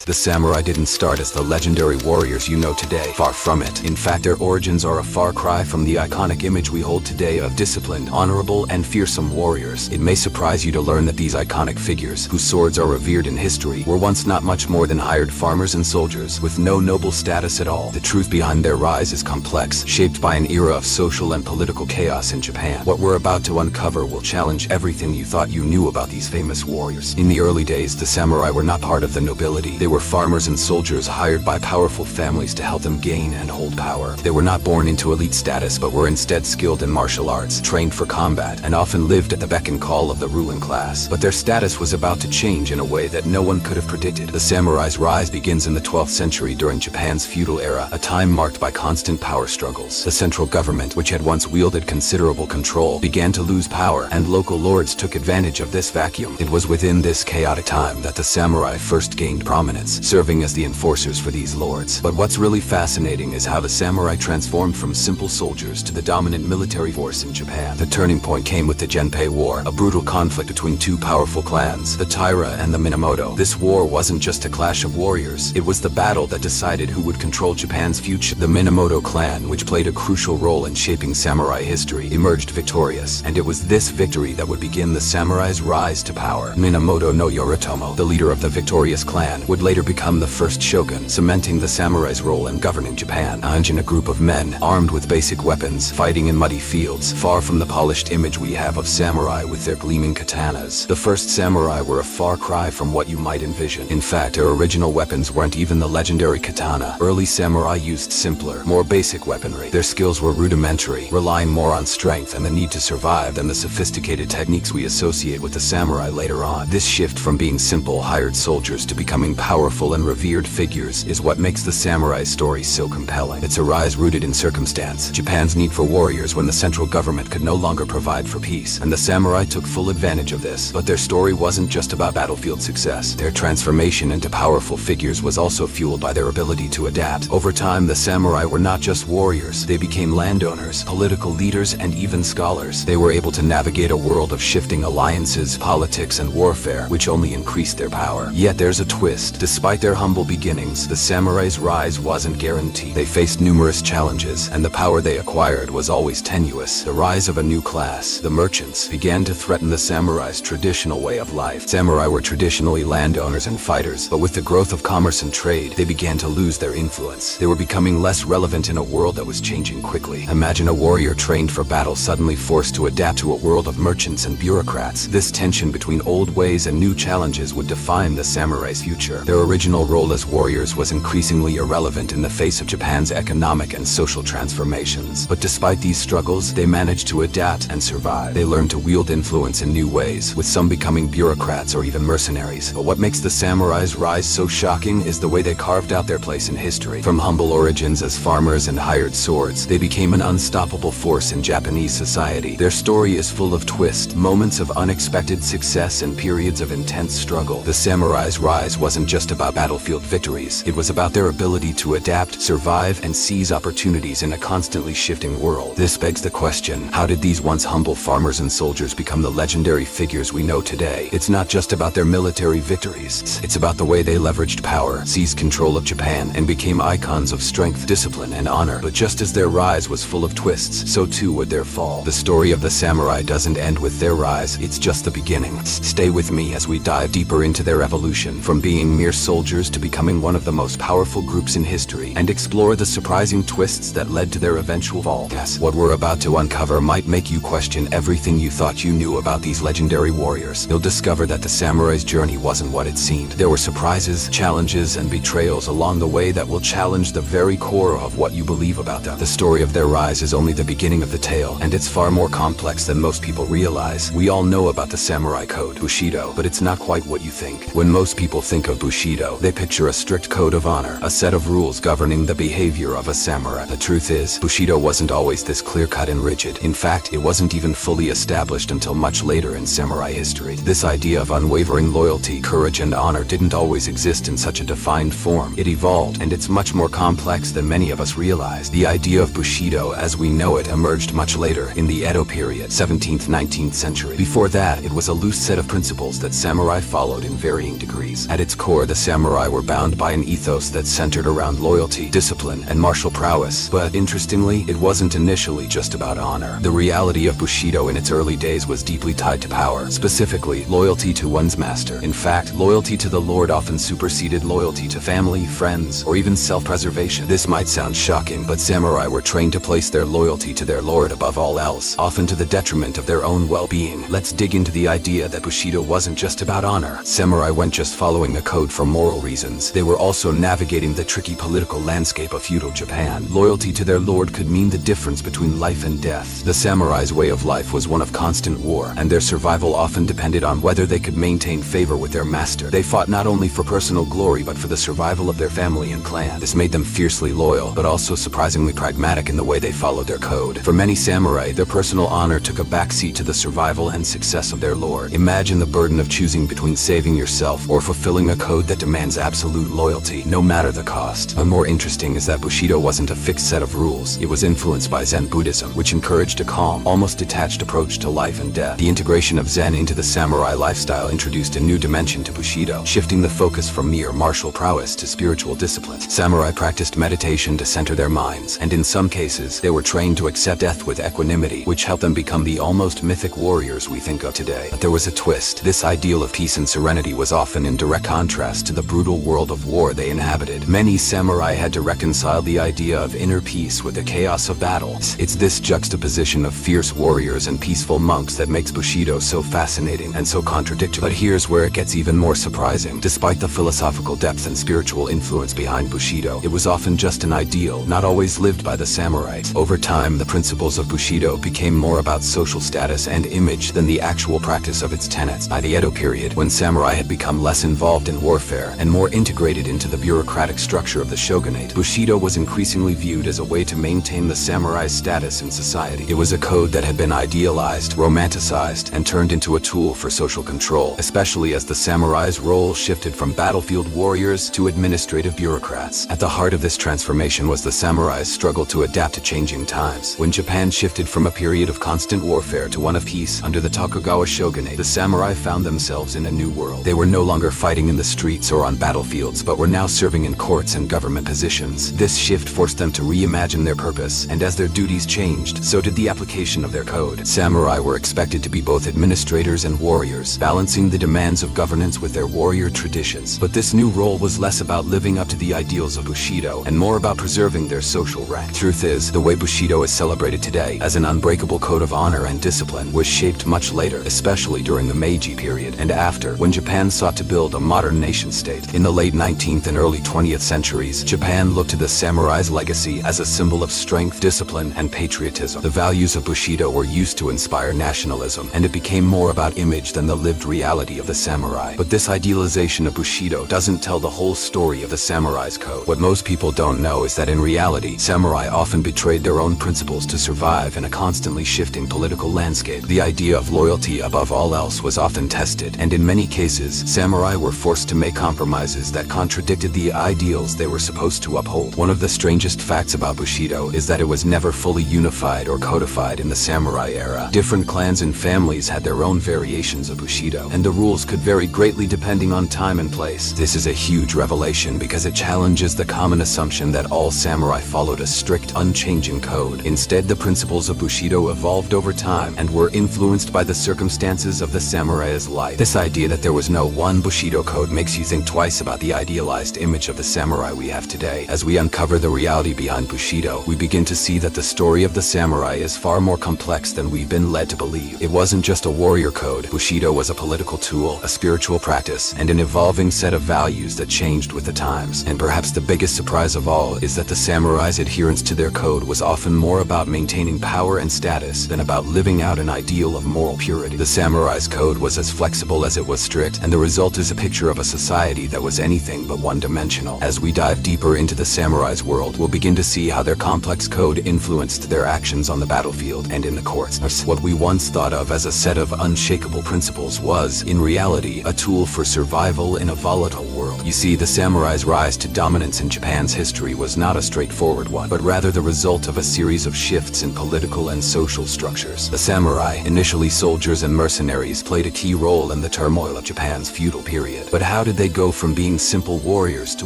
The samurai didn't start as the legendary warriors you know today. Far from it. In fact, their origins are a far cry from the iconic image we hold today of disciplined, honorable, and fearsome warriors. It may surprise you to learn that these iconic figures, whose swords are revered in history, were once not much more than hired farmers and soldiers, with no noble status at all. The truth behind their rise is complex, shaped by an era of social and political chaos in Japan. What we're about to uncover will challenge everything you thought you knew about these famous warriors. In the early days, the samurai were not part of the nobility. They were farmers and soldiers hired by powerful families to help them gain and hold power. They were not born into elite status, but were instead skilled in martial arts, trained for combat, and often lived at the beck and call of the ruling class. But their status was about to change in a way that no one could have predicted. The samurai's rise begins in the 12th century during Japan's feudal era, a time marked by constant power struggles. The central government, which had once wielded considerable control, began to lose power, and local lords took advantage of this vacuum. It was within this chaotic time that the samurai first gained prominence, serving as the enforcers for these lords. But what's really fascinating is how the samurai transformed from simple soldiers to the dominant military force in Japan. The turning point came with the Genpei War, a brutal conflict between two powerful clans, the Taira and the Minamoto. This war wasn't just a clash of warriors, it was the battle that decided who would control Japan's future. The Minamoto clan, which played a crucial role in shaping samurai history, emerged victorious, and it was this victory that would begin the samurai's rise to power. Minamoto no Yoritomo, the leader of the victorious clan, would later become the first shogun, cementing the samurai's role in governing Japan. Imagine a group of men, armed with basic weapons, fighting in muddy fields, far from the polished image we have of samurai with their gleaming katanas. The first samurai were a far cry from what you might envision. In fact, their original weapons weren't even the legendary katana. Early samurai used simpler, more basic weaponry. Their skills were rudimentary, relying more on strength and the need to survive than the sophisticated techniques we associate with the samurai later on. This shift from being simple, hired soldiers to becoming powerful and revered figures is what makes the samurai story so compelling. It's a rise rooted in circumstance, Japan's need for warriors when the central government could no longer provide for peace, and the samurai took full advantage of this. But their story wasn't just about battlefield success. Their transformation into powerful figures was also fueled by their ability to adapt. Over time, the samurai were not just warriors, they became landowners, political leaders, and even scholars. They were able to navigate a world of shifting alliances, politics, and warfare, which only increased their power. Yet there's a twist. Despite their humble beginnings, the samurai's rise wasn't guaranteed. They faced numerous challenges, and the power they acquired was always tenuous. The rise of a new class, the merchants, began to threaten the samurai's traditional way of life. Samurai were traditionally landowners and fighters, but with the growth of commerce and trade, they began to lose their influence. They were becoming less relevant in a world that was changing quickly. Imagine a warrior trained for battle suddenly forced to adapt to a world of merchants and bureaucrats. This tension between old ways and new challenges would define the samurai's future. Their original role as warriors was increasingly irrelevant in the face of Japan's economic and social transformations. But despite these struggles, they managed to adapt and survive. They learned to wield influence in new ways, with some becoming bureaucrats or even mercenaries. But what makes the samurai's rise so shocking is the way they carved out their place in history. From humble origins as farmers and hired swords, they became an unstoppable force in Japanese society. Their story is full of twists, moments of unexpected success, and periods of intense struggle. The samurai's rise wasn't just about battlefield victories. It was about their ability to adapt, survive, and seize opportunities in a constantly shifting world. This begs the question, how did these once humble farmers and soldiers become the legendary figures we know today? It's not just about their military victories. It's about the way they leveraged power, seized control of Japan, and became icons of strength, discipline, and honor. But just as their rise was full of twists, so too would their fall. The story of the samurai doesn't end with their rise, it's just the beginning. Stay with me as we dive deeper into their evolution, from being mere soldiers to becoming one of the most powerful groups in history, and explore the surprising twists that led to their eventual fall. Yes, what we're about to uncover might make you question everything you thought you knew about these legendary warriors. You'll discover that the samurai's journey wasn't what it seemed. There were surprises, challenges, and betrayals along the way that will challenge the very core of what you believe about them. The story of their rise is only the beginning of the tale, and it's far more complex than most people realize. We all know about the samurai code, Bushido, but it's not quite what you think. When most people think of Bushido, they picture a strict code of honor, a set of rules governing the behavior of a samurai. The truth is, Bushido wasn't always this clear-cut and rigid. In fact, it wasn't even fully established until much later in samurai history. This idea of unwavering loyalty, courage, and honor didn't always exist in such a defined form. It evolved, and it's much more complex than many of us realize. The idea of Bushido as we know it emerged much later, in the Edo period, 17th-19th century. Before that, it was a loose set of principles that samurai followed in varying degrees. At its core, the samurai were bound by an ethos that centered around loyalty, discipline, and martial prowess. But interestingly, it wasn't initially just about honor. The reality of Bushido in its early days was deeply tied to power, specifically loyalty to one's master. In fact, loyalty to the Lord often superseded loyalty to family, friends, or even self-preservation. This might sound shocking, but samurai were trained to place their loyalty to their lord above all else, often to the detriment of their own well-being. Let's dig into the idea that Bushido wasn't just about honor. Samurai weren't just following a code for moral reasons. They were also navigating the tricky political landscape of feudal Japan. Loyalty to their lord could mean the difference between life and death. The samurai's way of life was one of constant war, and their survival often depended on whether they could maintain favor with their master. They fought not only for personal glory but for the survival of their family and clan. This made them fiercely loyal, but also surprisingly pragmatic in the way they followed their code. For many samurai, their personal honor took a backseat to the survival and success of their lord. Imagine the burden of choosing between saving yourself or fulfilling a code that demands absolute loyalty, no matter the cost. And more interesting is that Bushido wasn't a fixed set of rules. It was influenced by Zen Buddhism, which encouraged a calm, almost detached approach to life and death. The integration of Zen into the samurai lifestyle introduced a new dimension to Bushido, shifting the focus from mere martial prowess to spiritual discipline. Samurai practiced meditation to center their minds, and in some cases, they were trained to accept death with equanimity, which helped them become the almost mythic warriors we think of today. But there was a twist. This ideal of peace and serenity was often in direct contrast to the brutal world of war they inhabited. Many samurai had to reconcile the idea of inner peace with the chaos of battle. It's this juxtaposition of fierce warriors and peaceful monks that makes Bushido so fascinating and so contradictory. But here's where it gets even more surprising. Despite the philosophical depth and spiritual influence behind Bushido, it was often just an ideal, not always lived by the samurai. Over time, the principles of Bushido became more about social status and image than the actual practice of its tenets. By the Edo period, when samurai had become less involved in warfare and more integrated into the bureaucratic structure of the shogunate, Bushido was increasingly viewed as a way to maintain the samurai's status in society. It was a code that had been idealized, romanticized, and turned into a tool for social control, especially as the samurai's role shifted from battlefield warriors to administrative bureaucrats. At the heart of this transformation was the samurai's struggle to adapt to changing times. When Japan shifted from a period of constant warfare to one of peace under the Tokugawa shogunate, the samurai found themselves in a new world. They were no longer fighting in the streets or on battlefields, but were now serving in courts and government positions. This shift forced them to reimagine their purpose, and as their duties changed, so did the application of their code. Samurai were expected to be both administrators and warriors, balancing the demands of governance with their warrior traditions. But this new role was less about living up to the ideals of Bushido and more about preserving their social rank. Truth is, the way Bushido is celebrated today as an unbreakable code of honor and discipline was shaped much later, especially during the Meiji period and after, when Japan sought to build a modern nation-state. In the late 19th and early 20th centuries, Japan looked to the samurai's legacy as a symbol of strength, discipline, and patriotism. The values of Bushido were used to inspire nationalism, and it became more about image than the lived reality of the samurai. But this idealization of Bushido doesn't tell the whole story of the samurai's code. What most people don't know is that in reality, samurai often betrayed their own principles to survive in a constantly shifting political landscape. The idea of loyalty above all else was often tested, and in many cases, samurai were forced to make compromises that contradicted the ideals they were supposed to uphold. One of the strangest facts about Bushido is that it was never fully unified or codified in the samurai era. Different clans and families had their own variations of Bushido, and the rules could vary greatly depending on time and place. This is a huge revelation because it challenges the common assumption that all samurai followed a strict, unchanging code. Instead, the principles of Bushido evolved over time and were influenced by the circumstances of the samurai's life. This idea that there was no one Bushido code makes you think twice about the idealized image of the samurai we have today. As we uncover the reality behind Bushido, we begin to see that the story of the samurai is far more complex than we've been led to believe. It wasn't just a warrior code. Bushido was a political tool, a spiritual practice, and an evolving set of values that changed with the times. And perhaps the biggest surprise of all is that the samurai's adherence to their code was often more about maintaining power and status than about living out an ideal of moral purity. The samurai's code was as flexible as it was strict, and the result is a picture of a society that was anything but one-dimensional. As we dive deeper into the samurai's world, we'll begin to see how their complex code influenced their actions on the battlefield and in the courts. What we once thought of as a set of unshakable principles was, in reality, a tool for survival in a volatile world. You see, the samurai's rise to dominance in Japan's history was not a straightforward one, but rather the result of a series of shifts in political and social structures. The samurai, initially soldiers and mercenaries, played a key role in the turmoil of Japan's feudal period. But how did they go from being simple warriors to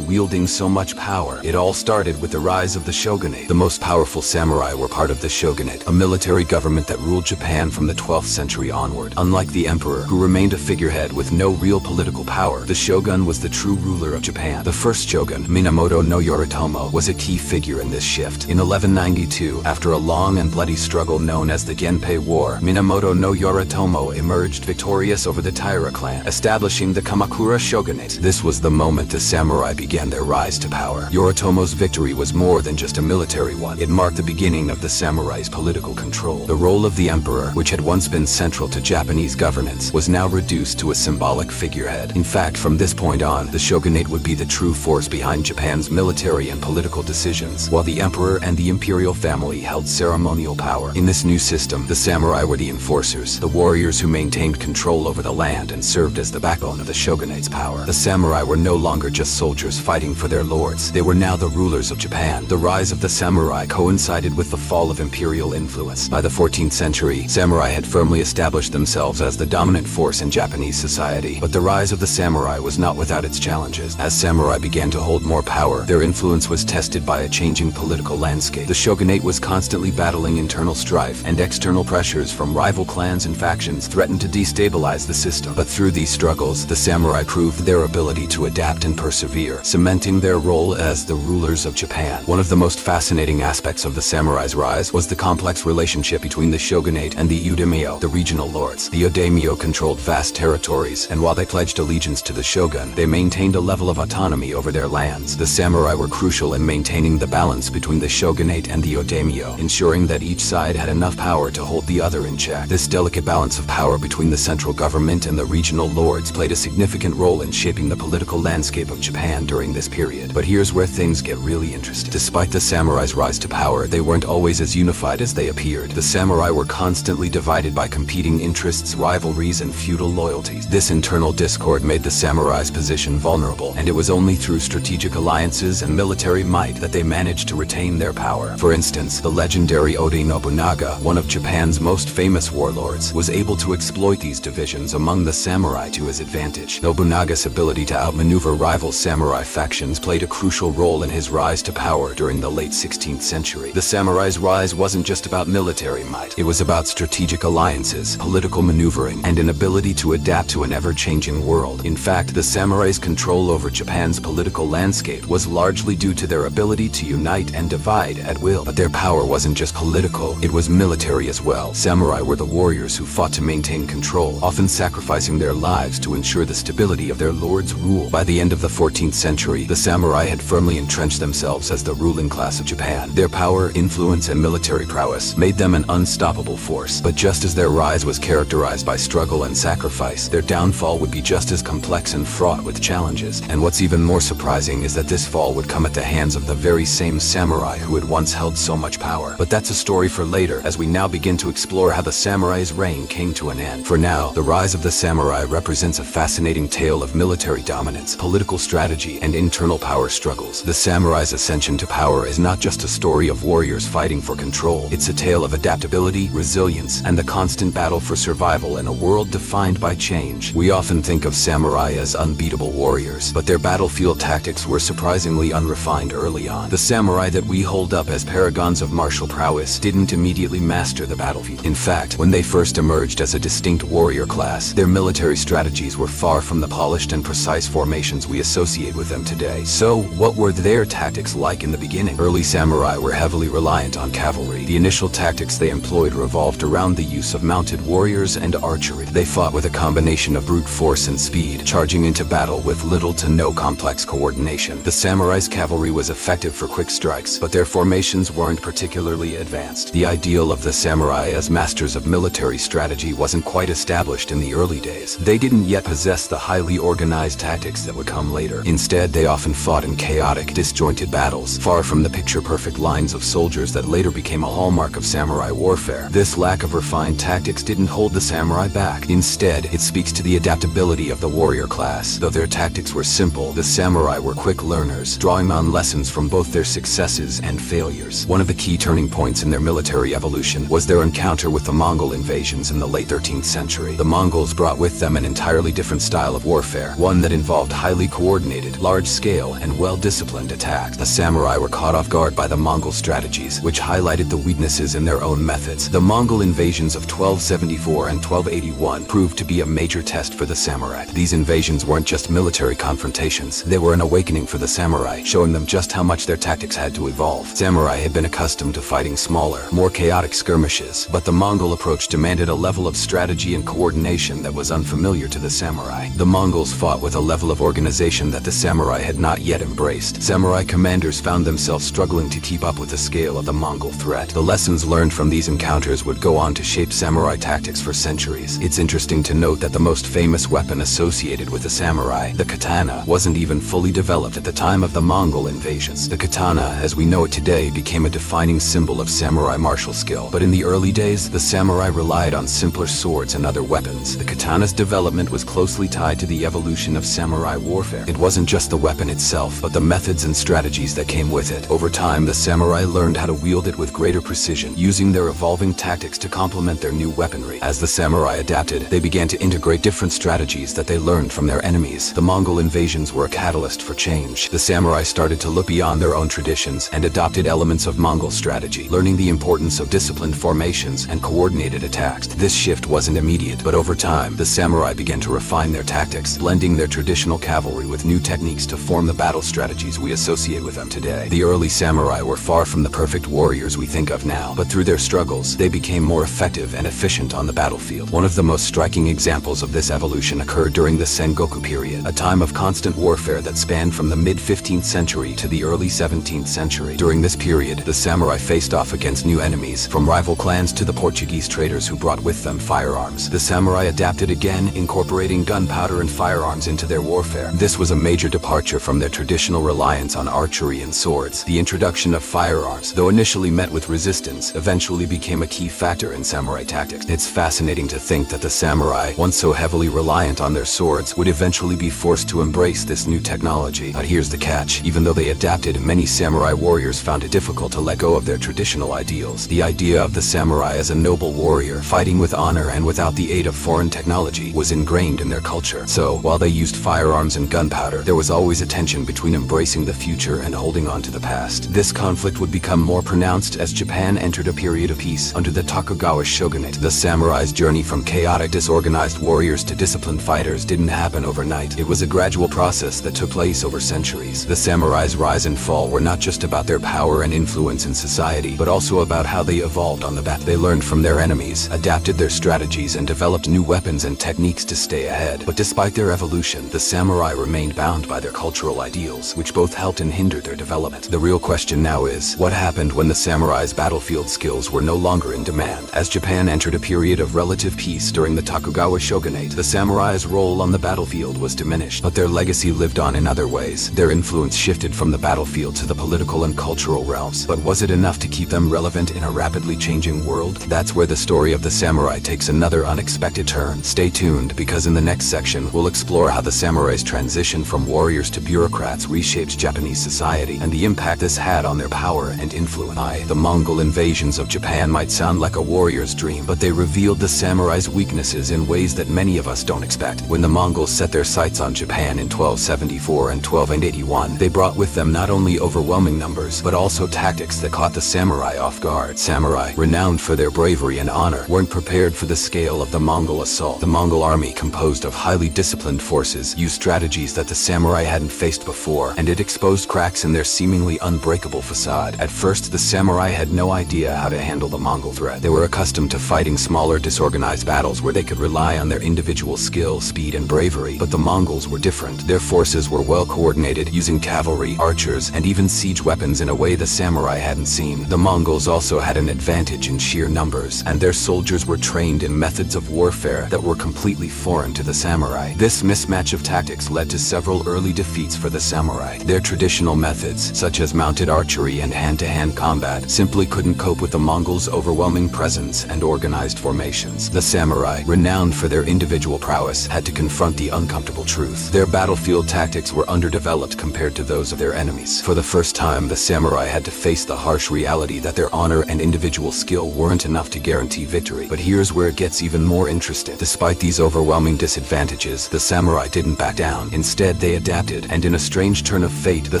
wielding so much power? It all started with the rise of the shogunate. The most powerful samurai were part of the shogunate, a military government that ruled Japan from the 12th century onward. Unlike the emperor, who remained a figurehead with no real political power, the shogun was the true ruler of Japan. The first shogun, Minamoto no Yoritomo, was a key figure in this shift. In 1192, after a long and bloody struggle known as the Genpei War, Minamoto no Yoritomo emerged victorious over the Taira clan, establishing the Kamakura shogunate. This was the moment the samurai began their rise to power. Yoritomo's victory was more than just a military one. It marked the beginning of the samurai's political control. The role of the emperor, which had once been central to Japanese governance, was now reduced to a symbolic figurehead. In fact, from this point on, the shogunate would be the true force behind Japan's military and political decisions, while the emperor and the imperial family held ceremonial power. In this new system, the samurai were the enforcers, the warriors who maintained control over the land and served as the backbone of the shogunate's power. The samurai were no longer just soldiers fighting for their lords. They were now the rulers of Japan. The rise of the samurai coincided with the fall of imperial influence. By the 14th century, samurai had firmly established themselves as the dominant force in Japanese society. But the rise of the samurai was not without its challenges. As samurai began to hold more power, their influence was tested by a changing political landscape. The shogunate was constantly battling internal strife, and external pressures from rival clans and factions threatened to destabilize the system. But through these struggles, the samurai proved their ability to adapt and persevere, cementing their role as the rulers of Japan. One of the most fascinating aspects of the samurai's rise was the complex relationship between the shogunate and the Udaimyo, the regional lords. The Udaimyo controlled vast territories, and while they pledged allegiance to the shogun, they maintained a level of autonomy over their lands. The samurai were crucial in maintaining the balance between the shogunate and the Udaimyo, ensuring that each side had enough power to hold the other in check. This delicate balance of power between the central government and the regional lords played a significant role in shaping the political landscape of Japan during this period. But here's where things get really interesting. Despite the samurai's rise to power, they weren't always as unified as they appeared. The samurai were constantly divided by competing interests, rivalries, and feudal loyalties. This internal discord made the samurai's position vulnerable, and it was only through strategic alliances and military might that they managed to retain their power. For instance, the legendary Oda Nobunaga, one of Japan's most famous warlords, was able to exploit these divisions among the samurai to his advantage. Nobunaga's ability to outmaneuver rival samurai factions played a crucial role in his rise to power during the late 16th century. The samurai's rise wasn't just about military might. It was about strategic alliances, political maneuvering, and an ability to adapt to an ever-changing world. In fact, the samurai's control over Japan's political landscape was largely due to their ability to unite and divide at will. But their power wasn't just political, it was military as well. Samurai were the warriors who fought to maintain control, often sacrificing their lives to ensure the stability of their lord's rule. By the end of the 14th century, the samurai had firmly entrenched themselves as the ruling class of Japan. Their power, influence, and military prowess made them an unstoppable force. But just as their rise was characterized by struggle and sacrifice, their downfall would be just as complex and fraught with challenges. And what's even more surprising is that this fall would come at the hands of the very same samurai who had once held so much power. But that's a story for later, as we now begin to explore how the samurai's reign came to an end. For now, the rise of the samurai represents a fascinating tale of military dominance, political strategy, and internal power struggles. The samurai's ascension to power is not just a story of warriors fighting for control. It's a tale of adaptability, resilience, and the constant battle for survival in a world defined by change. We often think of samurai as unbeatable warriors, but their battlefield tactics were surprisingly unrefined early on. The samurai that we hold up as paragons of martial prowess didn't immediately master the battlefield. In fact, when they first emerged as a distinct warrior class, their military strategies were far from the polished and precise formations we associate with them today. So, what were their tactics like in the beginning? Early samurai were heavily reliant on cavalry. The initial tactics they employed revolved around the use of mounted warriors and archery. They fought with a combination of brute force and speed, charging into battle with little to no complex coordination. The samurai's cavalry was effective for quick strikes, but their formations weren't particularly advanced. The ideal of the samurai as masters of military strategy wasn't quite established in the early days. They didn't yet possess the highly organized tactics that would come later. Instead, they often fought in chaotic, disjointed battles, far from the picture-perfect lines of soldiers that later became a hallmark of samurai warfare. This lack of refined tactics didn't hold the samurai back. Instead, it speaks to the adaptability of the warrior class. Though their tactics were simple, the samurai were quick learners, drawing on lessons from both their successes and failures. One of the key turning points in their military evolution was their encounter with the Mongol invasions in the late 13th century. The Mongols brought with them an entirely different style of warfare, one that involved highly coordinated, large-scale, and well-disciplined attacks. The samurai were caught off guard by the Mongol strategies, which highlighted the weaknesses in their own methods. The Mongol invasions of 1274 and 1281 proved to be a major test for the samurai. These invasions weren't just military confrontations, they were an awakening for the samurai, showing them just how much their tactics had to evolve. Samurai had been accustomed to fighting smaller, more chaotic skirmishes, but the Mongol approach demanded a level of strategy and coordination that was unfamiliar to the samurai. The Mongols fought with a level of organization that the samurai had not yet embraced. Samurai commanders found themselves struggling to keep up with the scale of the Mongol threat. The lessons learned from these encounters would go on to shape samurai tactics for centuries. It's interesting to note that the most famous weapon associated with the samurai, the katana, wasn't even fully developed at the time of the Mongol invasions. The katana, as we know it today, became a defining symbol of samurai martial skill. But in the early days, the samurai relied on simpler swords and other weapons. The katana's development was closely tied to the evolution of samurai warfare. It wasn't just the weapon itself, but the methods and strategies that came with it. Over time, the samurai learned how to wield it with greater precision, using their evolving tactics to complement their new weaponry. As the samurai adapted, they began to integrate different strategies that they learned from their enemies. The Mongol invasions were a catalyst for change. The samurai started to look beyond their own traditions and adopted elements of Mongol strategy, learning the importance of disciplined formations and coordinated attacks. This shift wasn't immediate, but over time, the samurai began to refine their tactics, blending their traditional cavalry with new techniques to form the battle strategies we associate with them today. The early samurai were far from the perfect warriors we think of now, but through their struggles, they became more effective and efficient on the battlefield. One of the most striking examples of this evolution occurred during the Sengoku period, a time of constant warfare that spanned from the mid-15th century to the early 17th century. During this period, the samurai faced off against new enemies, from rival clans to the Portuguese traders who brought with them firearms. The samurai adapted again, incorporating gunpowder and firearms into their warfare. This was a major departure from their traditional reliance on archery and swords. The introduction of firearms, though initially met with resistance, eventually became a key factor in samurai tactics. It's fascinating to think that the samurai, once so heavily reliant on their swords, would eventually be forced to embrace this new technology. But here's the catch. Even though they adapted, many samurai warriors found it difficult to let go of their traditional ideals. The idea of the samurai as a noble warrior, fighting with honor and without the aid of foreign technology, was ingrained in their culture. So, while they used firearms and gunpowder, there was always a tension between embracing the future and holding on to the past. This conflict would become more pronounced as Japan entered a period of peace under the Tokugawa shogunate. The samurai's journey from chaotic, disorganized warriors to disciplined fighters didn't happen overnight. It was a gradual process that took place over centuries. The samurai's rise and fall were not just about their power and influence in society, but also about how they evolved on the battlefield. They learned from their enemies, adapted their strategies, and developed new weapons and techniques to stay ahead. But despite their evolution, the samurai remained bound by their cultural ideals, which both helped and hindered their development. The real question now is, what happened when the samurai's battlefield skills were no longer in demand? As Japan entered a period of relative peace during the Tokugawa shogunate, the samurai's role on the battlefield was diminished, but their legacy lived on in other ways. Their influence shifted from the battlefield to the political and cultural realms. But was it enough to keep them relevant in a rapidly changing world? That's where the story of the samurai takes another unexpected turn. Stay tuned, because in the next section, we'll explore how the samurai's transition from warriors to bureaucrats reshaped Japanese society and the impact this had on their power and influence. The Mongol invasions of Japan might sound like a warrior's dream, but they revealed the samurai's weaknesses in ways that many of us don't expect. When the Mongols set their sights on Japan in 1274 and 1281, they brought with them not only overwhelming numbers, but also tactics that caught the samurai off guard. Samurai, renowned for their bravery and honor, weren't prepared for the scale of the Mongol assault. The Mongol army, composed of highly disciplined forces, used strategies that the samurai hadn't faced before, and it exposed cracks in their seemingly unbreakable facade. At first, the samurai had no idea how to handle the Mongol threat. They were accustomed to fighting smaller, disorganized battles where they could rely on their individual skill, speed, and bravery. But the Mongols were different. Their forces were well coordinated, using cavalry, archers, and even siege weapons in a way the samurai hadn't seen. The Mongols also had an advantage in sheer numbers, and their soldiers were trained in methods of warfare that were completely foreign to the samurai. This mismatch of tactics led to several early defeats for the samurai. Their traditional methods, such as mounted archery and hand-to-hand combat, simply couldn't cope with the Mongols' overwhelming presence and organized formations. The samurai, renowned for their individual prowess, had to confront the uncomfortable truth. Their battlefield tactics were underdeveloped compared to those of their enemies. For the first time, the samurai had to face the harsh reality that their honor and individual skill weren't enough to guarantee victory. But here's where it gets even more interesting. Despite these overwhelming disadvantages, the samurai samurai didn't back down. Instead, they adapted, and in a strange turn of fate, the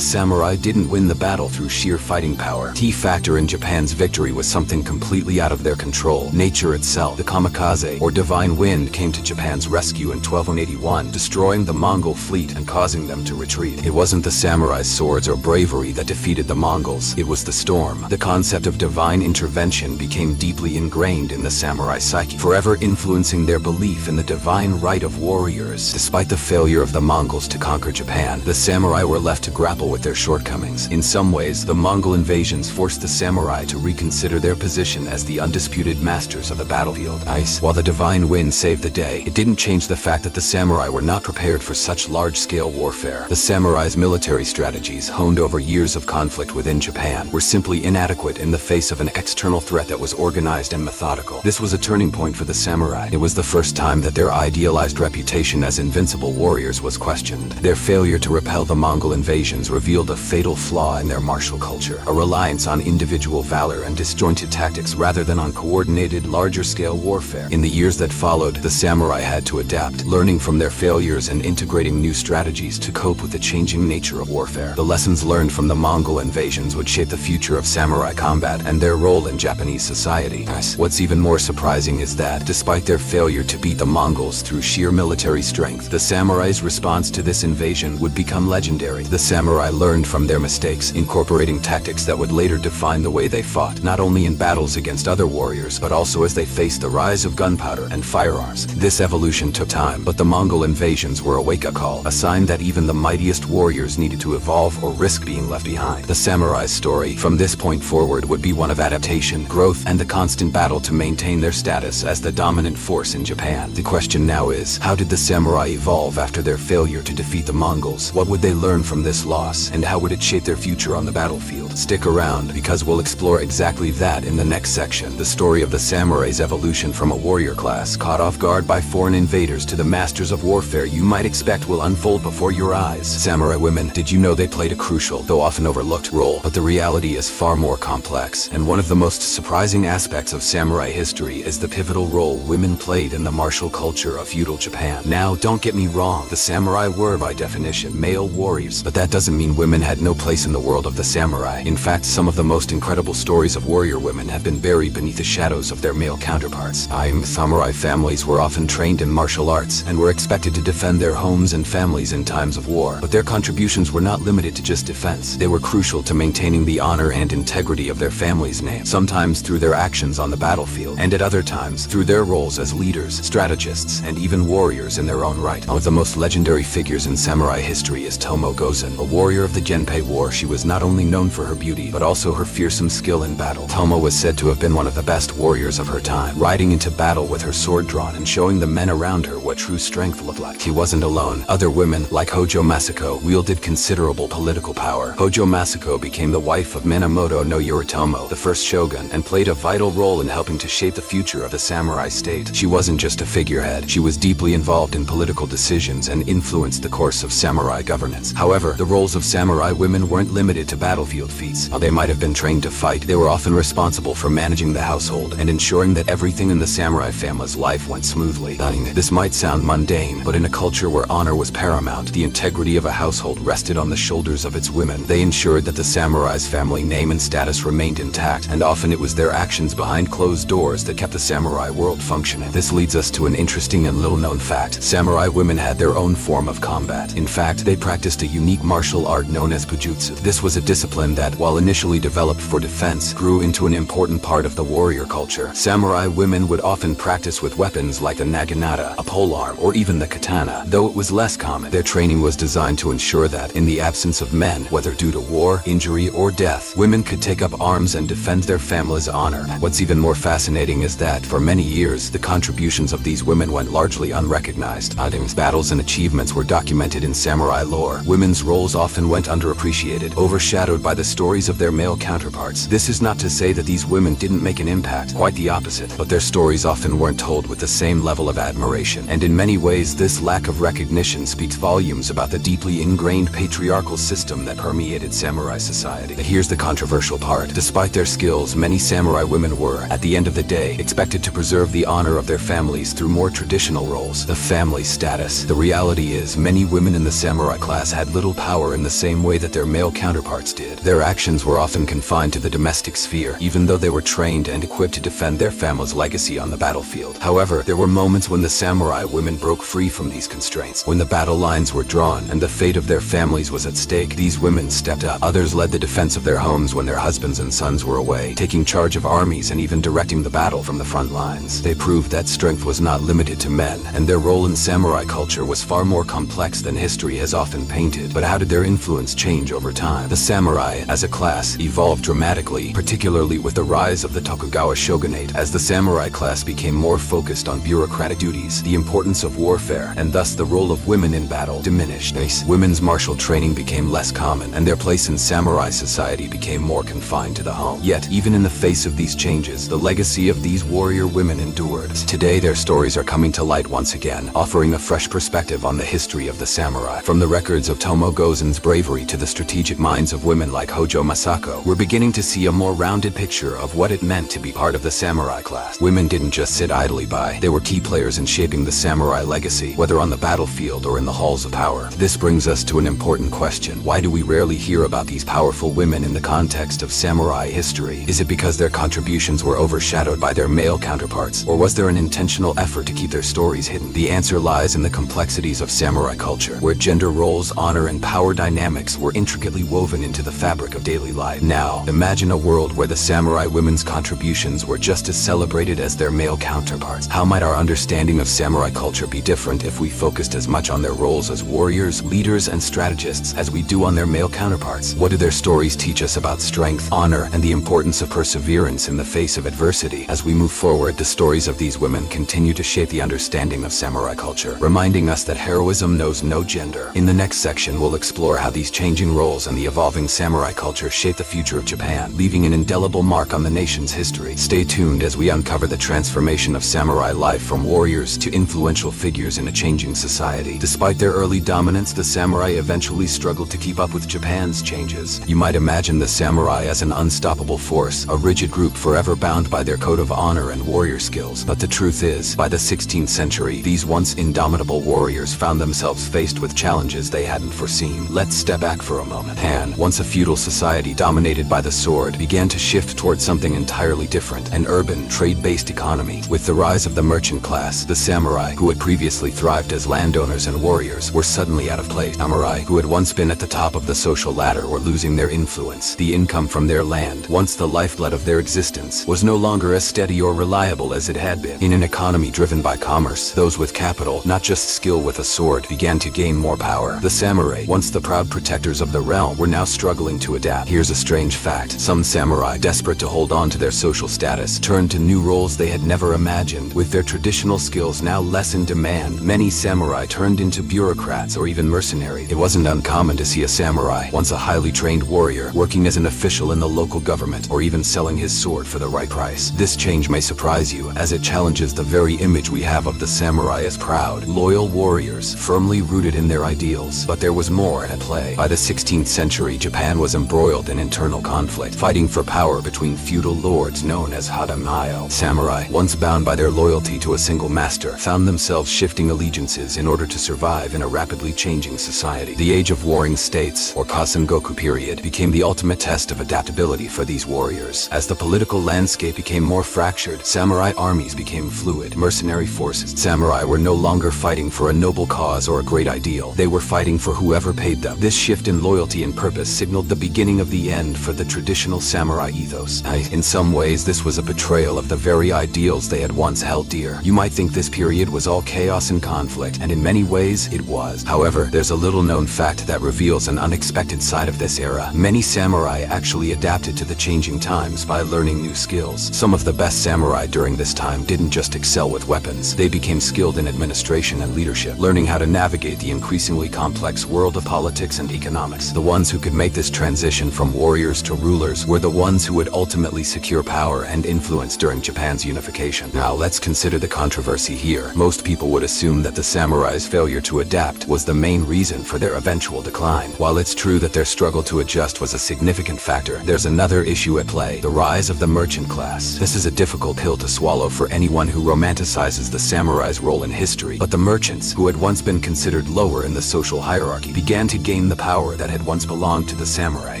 samurai didn't win the battle through sheer fighting power. Key factor in Japan's victory was something completely out of their control. Nature itself. The kamikaze, or divine wind, came to Japan's rescue in 1281, destroying the Mongol fleet and causing them to retreat. It wasn't the samurai's swords or bravery that defeated the Mongols, it was the storm. The concept of divine intervention became deeply ingrained in the samurai psyche, forever influencing their belief in the divine right of warriors. Despite the failure of the Mongols to conquer Japan, the samurai were left to grapple with their shortcomings. In some ways, the Mongol invasions forced the samurai to reconsider their position as the undisputed masters of the battlefield. While the divine wind saved the day, it didn't change the fact that the samurai were not prepared for such large-scale warfare. The samurai's military strategies, honed over years of conflict within Japan, were simply inadequate in the face of an external threat that was organized and methodical. This was a turning point for the samurai. It was the first time that their idealized reputation as invincible warriors was questioned. Their failure to repel the Mongol invasions revealed a fatal flaw in their martial culture, a reliance on individual valor and disjointed tactics rather than on coordinated, larger-scale warfare. In the years that followed, the samurai had to adapt, learning from their failures and integrating new strategies to cope with the changing nature of warfare. The lessons learned from the Mongol invasions would shape the future of samurai combat and their role in Japanese society. What's even more surprising is that, despite their failure to beat the Mongols through sheer military strength, the samurai's response to this invasion would become legendary. The samurai learned from their mistakes, incorporating tactics that would later define the way they fought, not only in battles against other warriors, but also as they faced the rise of gunpowder and firearms. This evolution took time, but the Mongol invasions were a wake-up call, a sign that even the mightiest warriors needed to evolve or risk being left behind. The samurai's story, from this point forward, would be one of adaptation, growth, and the constant battle to maintain their status as the dominant force in Japan. The question now is, how did the samurai evolve after their failure to defeat the Mongols? What would they learn from this loss, and how would it shape their future on the battlefield? Stick around, because we'll explore exactly that in the next section. The story of the samurai's evolution from a warrior class caught off guard by foreign invaders to the masters of warfare you might expect will unfold before your eyes. Samurai women, did you know they played a crucial, though often overlooked, role? But the reality is far more complex, and one of the most surprising aspects of samurai history is the pivotal role women played in the martial culture of feudal Japan. Now, don't get me wrong, the samurai were by definition male warriors, but that doesn't mean women had no place in the world of the samurai. In fact, some of the most incredible stories of warrior women have been buried beneath the shadows of their male counterparts. Samurai families were often trained in martial arts and were expected to defend their homes and families in times of war, but their contributions were not limited to just defense. They were crucial to maintaining the honor and integrity of their family's name, sometimes through their actions on the battlefield, and at other times through their roles as leaders, strategists, and even warriors in their own right. One of the most legendary figures in samurai history is Tomo Gozen, a warrior of the Genpei War. She was not only known for her beauty, but also her fearsome skill in battle. Tomo was said to have been one of the best warriors of her time, riding into battle with her sword drawn and showing the men around her what true strength looked like. She wasn't alone. Other women, like Hojo Masako, wielded considerable political power. Hojo Masako became the wife of Minamoto no Yoritomo, the first shogun, and played a vital role in helping to shape the future of the samurai state. She wasn't just a figurehead. She was deeply involved in political decisions and influenced the course of samurai governance. However, the roles of samurai women weren't limited to battlefield feats. While they might have been trained to fight, they were often responsible for managing the household and ensuring that everything in the samurai family's life went smoothly. This might sound mundane, but in a culture where honor was paramount, the integrity of a household rested on the shoulders of its women. They ensured that the samurai's family name and status remained intact, and often it was their actions behind closed doors that kept the samurai world functioning. This leads us to an interesting and little-known fact. Samurai women had their own form of combat. In fact, they practiced a unique martial art known as pujutsu. This was a discipline that, while initially developed for defense, grew into an important part of the warrior culture. Samurai women would often practice with weapons like the naginata, a polearm, or even the katana. Though it was less common, their training was designed to ensure that, in the absence of men, whether due to war, injury, or death, women could take up arms and defend their family's honor. What's even more fascinating is that, for many years, the contributions of these women went largely unrecognized. Battles and achievements were documented in samurai lore. Women's roles often went underappreciated, overshadowed by the stories of their male counterparts. This is not to say that these women didn't make an impact, quite the opposite, but their stories often weren't told with the same level of admiration. And in many ways, this lack of recognition speaks volumes about the deeply ingrained patriarchal system that permeated samurai society. Here's the controversial part. Despite their skills, many samurai women were, at the end of the day, expected to preserve the honor of their families through more traditional roles. The family status status. The reality is, many women in the samurai class had little power in the same way that their male counterparts did. Their actions were often confined to the domestic sphere, even though they were trained and equipped to defend their family's legacy on the battlefield. However, there were moments when the samurai women broke free from these constraints. When the battle lines were drawn and the fate of their families was at stake, these women stepped up. Others led the defense of their homes when their husbands and sons were away, taking charge of armies and even directing the battle from the front lines. They proved that strength was not limited to men, and their role in samurai culture was far more complex than history has often painted. But how did their influence change over time? The samurai, as a class, evolved dramatically, particularly with the rise of the Tokugawa shogunate. As the samurai class became more focused on bureaucratic duties, the importance of warfare, and thus the role of women in battle, diminished. Women's martial training became less common, and their place in samurai society became more confined to the home. Yet, even in the face of these changes, the legacy of these warrior women endured. Today, their stories are coming to light once again, offering a fresh perspective on the history of the samurai. From the records of Tomo Gozen's bravery to the strategic minds of women like Hojo Masako, we're beginning to see a more rounded picture of what it meant to be part of the samurai class. Women didn't just sit idly by. They were key players in shaping the samurai legacy, whether on the battlefield or in the halls of power. This brings us to an important question. Why do we rarely hear about these powerful women in the context of samurai history? Is it because their contributions were overshadowed by their male counterparts, or was there an intentional effort to keep their stories hidden? The answer lies in the complexities of samurai culture, where gender roles, honor, and power dynamics were intricately woven into the fabric of daily life. Now, imagine a world where the samurai women's contributions were just as celebrated as their male counterparts. How might our understanding of samurai culture be different if we focused as much on their roles as warriors, leaders, and strategists as we do on their male counterparts? What do their stories teach us about strength, honor, and the importance of perseverance in the face of adversity? As we move forward, the stories of these women continue to shape the understanding of samurai culture, reminding us that heroism knows no gender. In the next section, we'll explore how these changing roles and the evolving samurai culture shape the future of Japan, leaving an indelible mark on the nation's history. Stay tuned as we uncover the transformation of samurai life from warriors to influential figures in a changing society. Despite their early dominance, the samurai eventually struggled to keep up with Japan's changes. You might imagine the samurai as an unstoppable force, a rigid group forever bound by their code of honor and warrior skills. But the truth is, by the 16th century, these once indomitable warriors found themselves faced with challenges they hadn't foreseen. Let's step back for a moment. Japan, once a feudal society dominated by the sword, began to shift towards something entirely different, an urban, trade-based economy. With the rise of the merchant class, the samurai, who had previously thrived as landowners and warriors, were suddenly out of place. Samurai, who had once been at the top of the social ladder, were losing their influence. The income from their land, once the lifeblood of their existence, was no longer as steady or reliable as it had been. In an economy driven by commerce, those with capital, not just skill with a sword, began to gain more power. The samurai, once the proud protectors of the realm, were now struggling to adapt. Here's a strange fact. Some samurai, desperate to hold on to their social status, turned to new roles they had never imagined. With their traditional skills now less in demand, many samurai turned into bureaucrats or even mercenaries. It wasn't uncommon to see a samurai, once a highly trained warrior, working as an official in the local government or even selling his sword for the right price. This change may surprise you, as it challenges the very image we have of the samurai as proud, loyal warriors, firmly rooted in their ideals. But there was more at play. By the 16th century, Japan was embroiled in internal conflict, fighting for power between feudal lords known as Hadamayo. Samurai, once bound by their loyalty to a single master, found themselves shifting allegiances in order to survive in a rapidly changing society. The Age of Warring States, or Kasengoku period, became the ultimate test of adaptability for these warriors. As the political landscape became more fractured, samurai armies became fluid. Mercenary forces. Samurai were no longer fighting for a noble cause or a great ideal. They were fighting for whoever paid them. This shift in loyalty and purpose signaled the beginning of the end for the traditional samurai ethos. In some ways, this was a betrayal of the very ideals they had once held dear. You might think this period was all chaos and conflict, and in many ways, it was. However, there's a little-known fact that reveals an unexpected side of this era. Many samurai actually adapted to the changing times by learning new skills. Some of the best samurai during this time didn't just excel with weapons. They became skilled in administration and leadership, learning how to navigate the increasingly complex world of politics and economics. The ones who could make this transition from warriors to rulers were the ones who would ultimately secure power and influence during Japan's unification. Now, let's consider the controversy here. Most people would assume that the samurai's failure to adapt was the main reason for their eventual decline. While it's true that their struggle to adjust was a significant factor, there's another issue at play: the rise of the merchant class. This is a difficult pill to swallow for anyone who romanticizes the samurai's role in history, but the merchants, who had once been considered lower in the social hierarchy, began to gain the power that had once belonged to the samurai.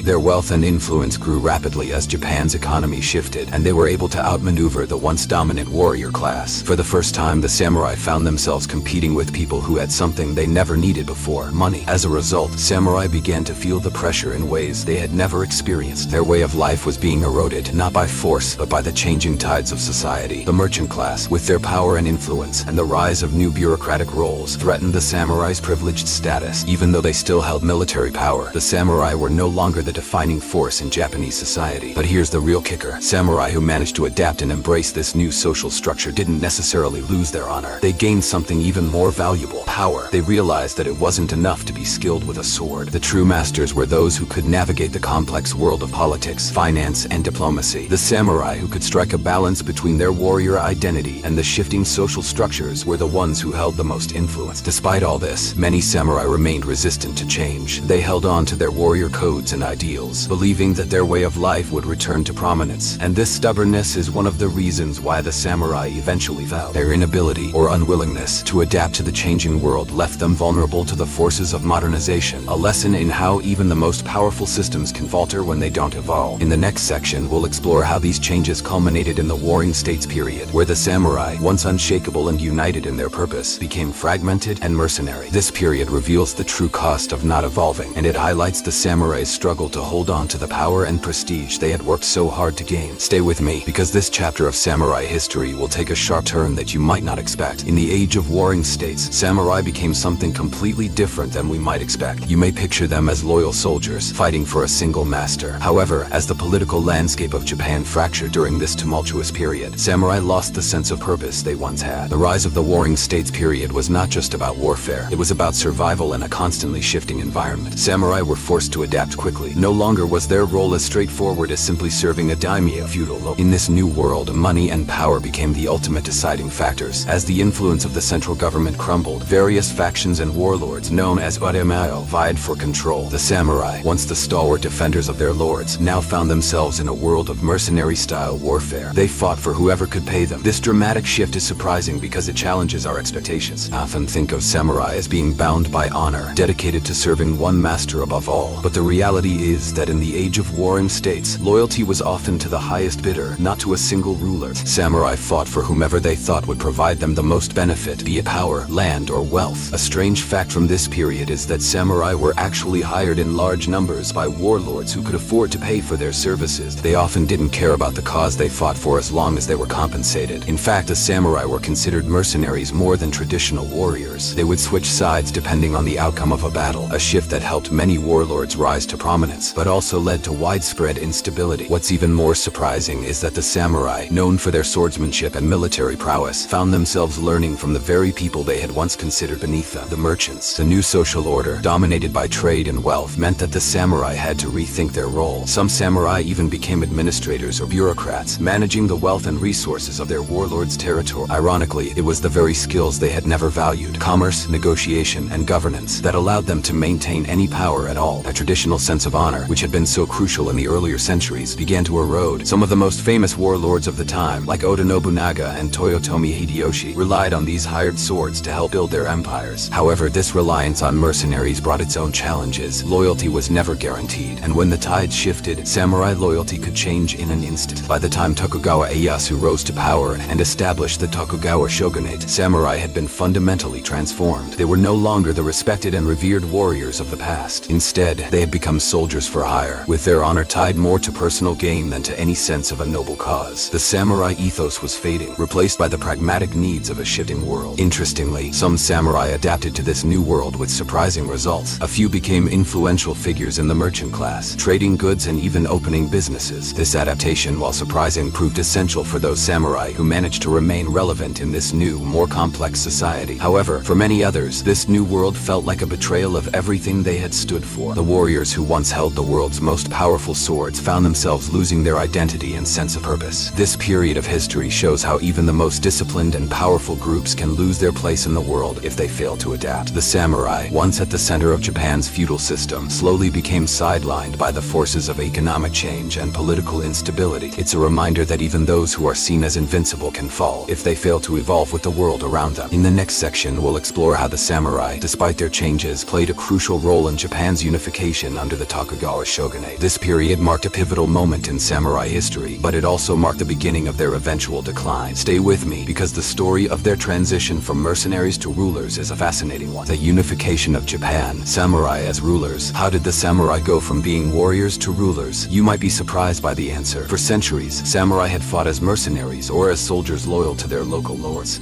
Their wealth and influence grew rapidly as Japan's economy shifted, and they were able to outmaneuver the once dominant warrior class. For the first time, the samurai found themselves competing with people who had something they never needed before: money. As a result, samurai began to feel the pressure in ways they had never experienced. Their way of life was being eroded, not by force, but by the changing tides of society. The merchant class, with their power and influence, and the rise of new bureaucratic roles, threatened the samurai's privileged status. Even though they still held military power, the samurai were no longer the defining force in Japanese society. But here's the real kicker. Samurai who managed to adapt and embrace this new social structure didn't necessarily lose their honor. They gained something even more valuable: power. They realized that it wasn't enough to be skilled with a sword. The true masters were those who could navigate the complex world of politics, finance, and diplomacy. The samurai who could strike a balance between their warrior identity and the shifting social structures were the ones who held the most influence. Despite all this, many samurai remained resistant to change. They held on to their warrior codes and ideals, believing that their way of life would return to prominence. And this stubbornness is one of the reasons why the samurai eventually fell. Their inability or unwillingness to adapt to the changing world left them vulnerable to the forces of modernization, a lesson in how even the most powerful systems can falter when they don't evolve. In the next section, we'll explore how these changes culminated in the Warring States period, where the samurai, once unshakable and united in their purpose, became fragmented and mercenary. This period reveals the true cost of not evolving, and it highlights the samurai's struggle to hold on to the power and prestige they had worked so hard to gain. Stay with me, because this chapter of samurai history will take a sharp turn that you might not expect. In the age of warring states, samurai became something completely different than we might expect. You may picture them as loyal soldiers, fighting for a single master. However, as the political landscape of Japan fractured during this tumultuous period, samurai lost the sense of purpose they once had. The rise of the warring states period was not just about warfare. It was about survival in a constantly shifting environment. Samurai were forced to adapt quickly. No longer was their role as straightforward as simply serving a daimyo feudal. In this new world, money and power became the ultimate deciding factors. As the influence of the central government crumbled, various factions and warlords known as daimyo vied for control. The samurai, once the stalwart defenders of their lords, now found themselves in a world of mercenary-style warfare. They fought for whoever could pay them. This dramatic shift is surprising because it challenges our expectations. I often think of samurai as being bound by honor, dedicated to serving one master above all. But the reality is that in the age of warring states, loyalty was often to the highest bidder, not to a single ruler. Samurai fought for whomever they thought would provide them the most benefit, be it power, land, or wealth. A strange fact from this period is that samurai were actually hired in large numbers by warlords who could afford to pay for their services. They often didn't care about the cause they fought for as long as they were compensated. In fact, the samurai were considered mercenaries more than traditional warriors. They would switch sides depending on the outcome of a battle, a shift that helped many warlords rise to prominence, but also led to widespread instability. What's even more surprising is that the samurai, known for their swordsmanship and military prowess, found themselves learning from the very people they had once considered beneath them, the merchants. The new social order, dominated by trade and wealth, meant that the samurai had to rethink their role. Some samurai even became administrators or bureaucrats, managing the wealth and resources of their warlords' territory. Ironically, it was the very skills they had never valued, commerce, negotiation, and governance, that allowed them to maintain any power at all. A traditional sense of honor, which had been so crucial in the earlier centuries, began to erode. Some of the most famous warlords of the time, like Oda Nobunaga and Toyotomi Hideyoshi, relied on these hired swords to help build their empires. However, this reliance on mercenaries brought its own challenges. Loyalty was never guaranteed, and when the tide shifted, samurai loyalty could change in an instant. By the time Tokugawa Ieyasu rose to power and established the Tokugawa shogunate, samurai had been fundamentally transformed. They were no longer the respected and revered warriors of the past. Instead, they had become soldiers for hire, with their honor tied more to personal gain than to any sense of a noble cause. The samurai ethos was fading, replaced by the pragmatic needs of a shifting world. Interestingly, some samurai adapted to this new world with surprising results. A few became influential figures in the merchant class, trading goods and even opening businesses. This adaptation, while surprising, proved essential for those samurai who managed to remain relevant in this new, more complex society. However, for many others, this new world felt like a betrayal of everything they had stood for. The warriors who once held the world's most powerful swords found themselves losing their identity and sense of purpose. This period of history shows how even the most disciplined and powerful groups can lose their place in the world if they fail to adapt. The samurai, once at the center of Japan's feudal system, slowly became sidelined by the forces of economic change and political instability. It's a reminder that even those who are seen as invincible can fall if they fail to evolve with the world around them. In the next section we'll explore how the samurai, despite their changes, played a crucial role in Japan's unification under the Tokugawa shogunate. This period marked a pivotal moment in samurai history, but it also marked the beginning of their eventual decline. Stay with me, because the story of their transition from mercenaries to rulers is a fascinating one. The unification of Japan, samurai as rulers. How did the samurai go from being warriors to rulers? You might be surprised by the answer. For centuries, samurai had fought as mercenaries or as soldiers loyal to their local lords.